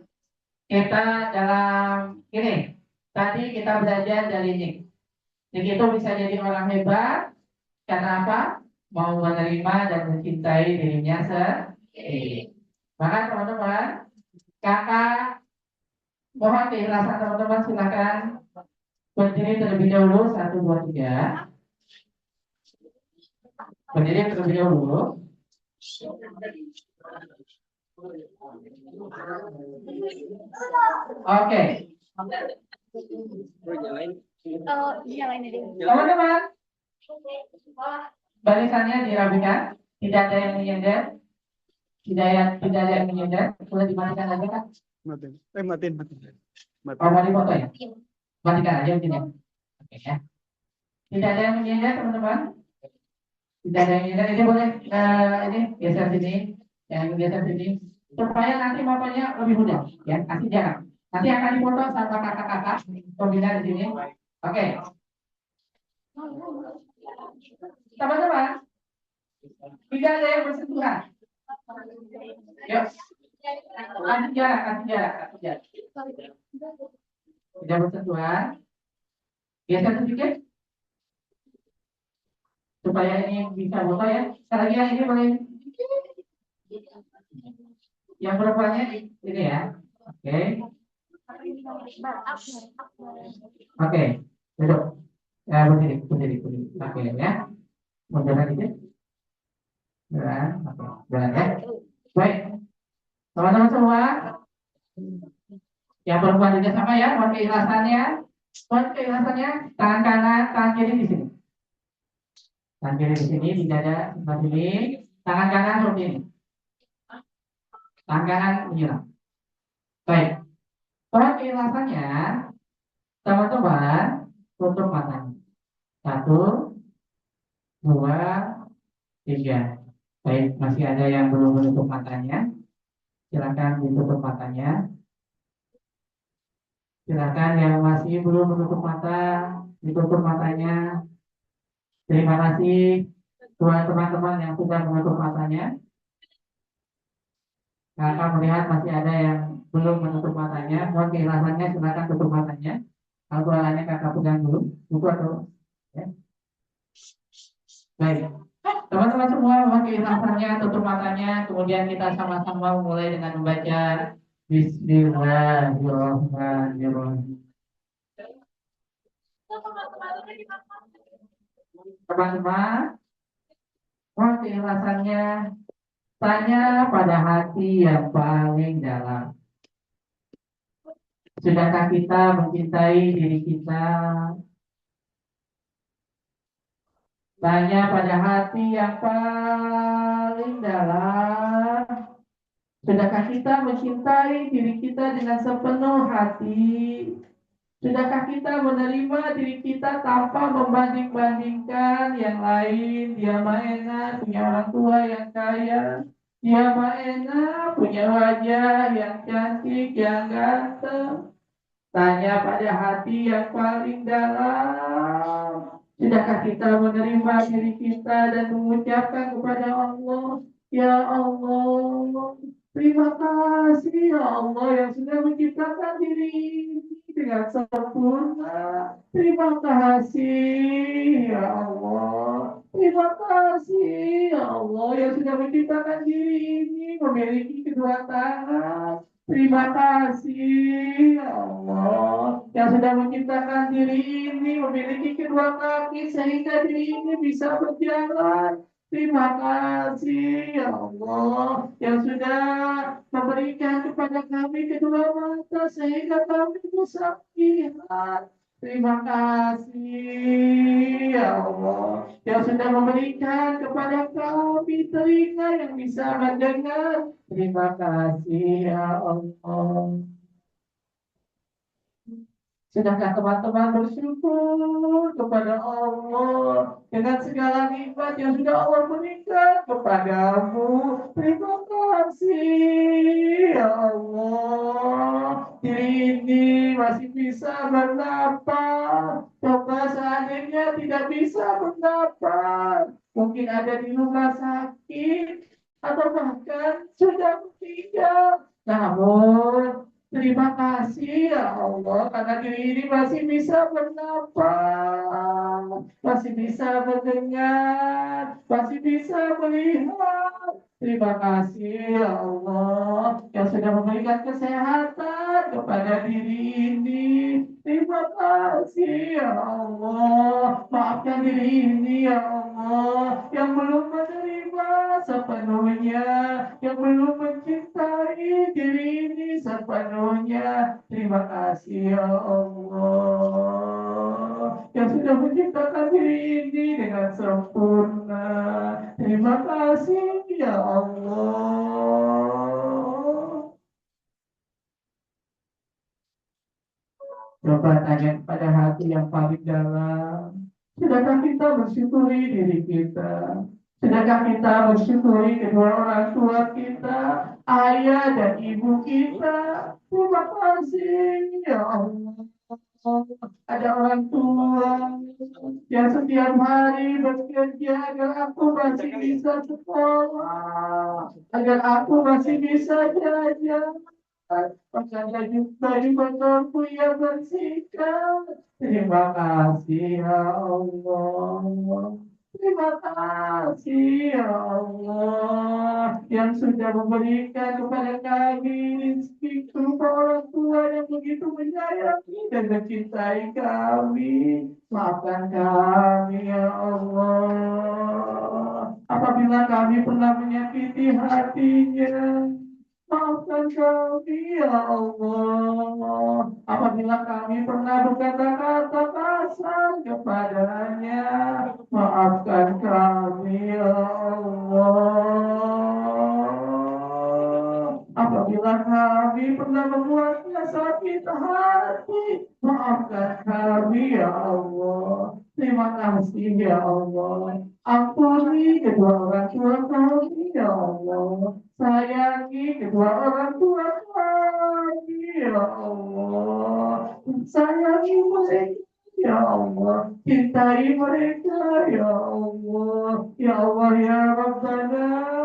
[SPEAKER 3] kita dalam ini tadi kita belajar dari Nick. Nick itu bisa jadi orang hebat karena apa? Mau menerima dan mencintai dirinya sendiri. Maka teman-teman, kakak mohon keikhlasan teman-teman, silakan berdiri terlebih dahulu 1, 2, 3. Berdiri terlebih dahulu. Oke. Teman-teman, barisannya dirapikan, tidak ada yang menyender, tidak ada yang menyender, boleh dimatikan aja kan?
[SPEAKER 2] Matiin.
[SPEAKER 3] Oh, mau dipoto ya? Matikan aja mungkin ya. Oke ya. Tidak ada yang menyender teman-teman. Tidak ada yang menyender, ini boleh ini geser sini, yang geser sini, supaya nanti fotonya lebih mudah, ya. Kasih jarak. Nanti akan dipoto sama kakak-kakak pembina di sini. Oke. Teman-teman, tidak ada yang bersentuhan. Yuk. Kasih jarak. Tidak bersentuhan. Geser sedikit. Supaya ini bisa foto ya. Sekali lagi yang ini boleh. Yang perempuannya ini ya. Oke. Oke, duduk. Ya, berdiri. Oke ya. Mau jalan dikit? Jalan. Oke, jalan ya. Baik, teman-teman semua, yang perempuan juga sama ya, mohon keikhlasannya. Mohon keikhlasannya, tangan kanan, tangan kiri di sini. Tangan kiri di sini, di dada sebelah sini. Tangan kanan seperti ini. Tangan kanan menyiram. Baik, mohon keikhlasannya, teman-teman, tutup matanya. 1, 2, 3. Baik, masih ada yang belum menutup matanya. Silakan ditutup matanya. Silakan yang masih belum menutup mata, ditutup matanya. Terima kasih buat teman-teman yang sudah menutup matanya. Kakak melihat masih ada yang belum menutup matanya. Mohon keikhlasannya, silakan tutup matanya. Kalau alatnya kakak pegang dulu, buku atau ya. Baik, teman-teman semua, mohon keikhlasannya, tutup matanya. Kemudian kita sama-sama mulai dengan membaca Bismillahirrahmanirrahim. Teman-teman, mohon keikhlasannya, tanya pada hati yang paling dalam. Sudahkah kita mencintai diri kita? Tanya pada hati yang paling dalam. Sudahkah kita mencintai diri kita dengan sepenuh hati? Sudahkah kita menerima diri kita tanpa membanding-bandingkan yang lain? Dia mah enak punya orang tua yang kaya. Dia mah enak punya wajah yang cantik, yang ganteng. Tanya pada hati yang paling dalam. Sudahkah kita menerima diri kita dan mengucapkan kepada Allah, Ya Allah, terima kasih ya Allah yang sudah menciptakan diri ini dengan sempurna. Terima kasih ya Allah. Terima kasih ya Allah yang sudah menciptakan diri ini memiliki kedua tangan. Terima kasih ya Allah yang sudah menciptakan diri ini memiliki kedua kaki sehingga diri ini bisa berjalan. Terima kasih ya Allah yang sudah memberikan kepada kami kedua mata sehingga kami bisa melihat. Terima kasih ya Allah yang sudah memberikan kepada kami telinga yang bisa mendengar. Terima kasih ya Allah. Sudahkah teman-teman bersyukur kepada Allah dengan segala nikmat yang sudah Allah berikan kepadamu? Terima kasih ya Allah. Diri ini masih bisa bernapas. Coba seandainya tidak bisa bernapas, mungkin ada di rumah sakit atau bahkan sudah meninggal. Namun terima kasih ya Allah karena diri ini masih bisa bernapas, masih bisa mendengar, masih bisa melihat. Terima kasih ya Allah yang sudah memberikan kesehatan kepada diri ini. Terima kasih ya Allah. Maafkan diri ini ya Allah yang belum menerima sepenuhnya, yang belum mencintai diri ini sepenuhnya. Terima kasih ya Allah yang sudah menciptakan diri ini dengan sempurna. Terima kasih ya Allah. Coba tanya pada hati yang paling dalam. Sudahkah kita bersyukuri diri kita? Sudahkah kita bersyukuri kedua orang tua kita, ayah dan ibu kita? Terima kasih ya Allah. Ada orang tua yang setiap hari bekerja agar aku masih bisa sekolah, agar aku masih bisa jajan. Pakai baju kotorku yang bersihkan. Terima kasih ya Allah. Terima kasih ya Allah yang sudah memberikan kepada kami rezeki berupa orang tua yang begitu menyayangi dan mencintai kami. Maafkan kami ya Allah apabila kami pernah menyakiti hatinya. Maafkan kami ya Allah apabila kami pernah berkata-kata kasar kepadanya. Maafkan kami ya Allah apabila kami pernah membuatnya sakit hati. Maafkan kami ya Allah. Terima kasih ya Allah. Ampuni kedua orang tua kami ya Allah. Sayangi kedua orang tua kami ya Allah. Sayangi mereka ya Allah. Cintai mereka ya Allah. Ya Allah ya Rabbana.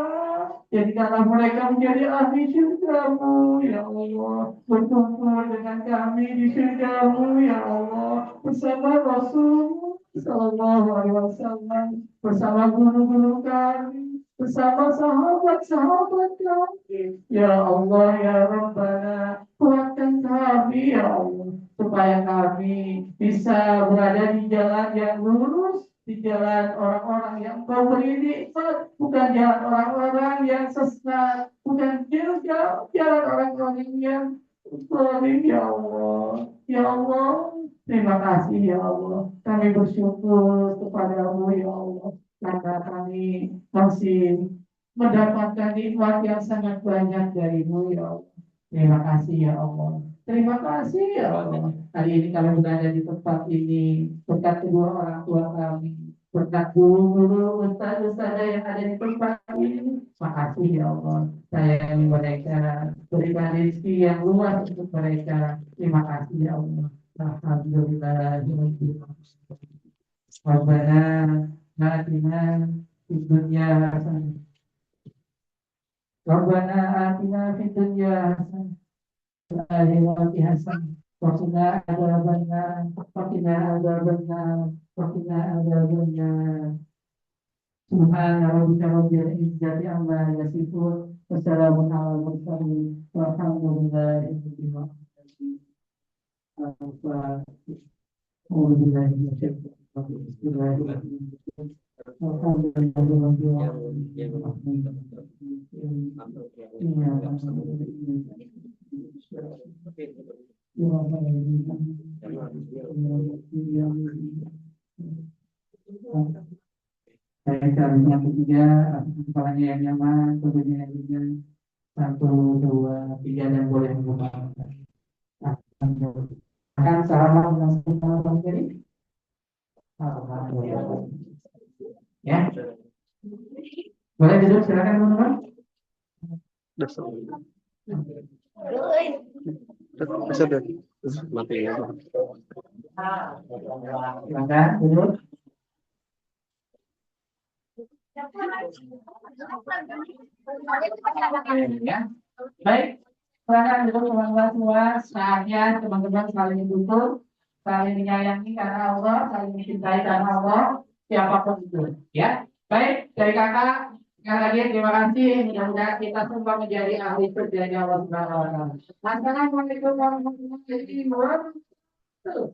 [SPEAKER 3] Jadikanlah mereka menjadi ahli surgamu ya Allah. Berkumpul dengan kami di surgamu ya Allah. Bersama Rasulmu Sallallahu Alaihi Wasallam. Bersama guru-guru kami. Bersama sahabat-sahabat kami. Ya Allah ya Rabbana. Kuatkan kami ya Allah. Supaya kami bisa berada di jalan yang lurus. Di jalan orang-orang yang kau beri nikmat, bukan jalan orang-orang yang sesat, bukan jalan orang-orang yang zalim ya Allah. Ya Allah, terima kasih ya Allah. Kami bersyukur kepadamu ya Allah. Karena kami masih mendapatkan nikmat yang sangat banyak darimu ya Allah. Terima kasih ya Allah. Terima kasih ya Allah. Hari ini kami berada di tempat ini berkat kedua orang tua kami, berkat guru-guru, ustaz-ustazah yang ada di tempat ini. Makasih ya Allah. Sayangi mereka, berikan rezeki yang luas untuk mereka. Terima kasih ya Allah. Alhamdulillah. Rabbana atina fid dunya hasanah. Rabbana atina fid dunya hasanah. Wa hasanah. Wakina ada benar, wakina ada benar, wakina ada benar. Subhana rabbika rabbil izzati amma yasifun. Wassalamun ala mursalin. Walhamdulillahi rabbil alamin. Alhamdulillahi Baik, yang ketiga, kepalanya yang nyaman, tubuhnya yang ringan, 1, 2, 3 dan boleh membuka. Akan salam langsung jadi. Ya, boleh duduk silakan teman-teman.
[SPEAKER 2] Mati ya.
[SPEAKER 3] Silakan duduk. Ya. Baik, silakan duduk teman-teman semua. Saatnya teman-teman saling duduk, saling menyayangi karena Allah, saling mencintai karena Allah, siapapun itu. Ya, baik dari kakak. Sekali lagi terima kasih. Mudah-mudahan kita semua menjadi ahli surga Allah Subhanahu wa taala. Assalamualaikum warahmatullahi wabarakatuh.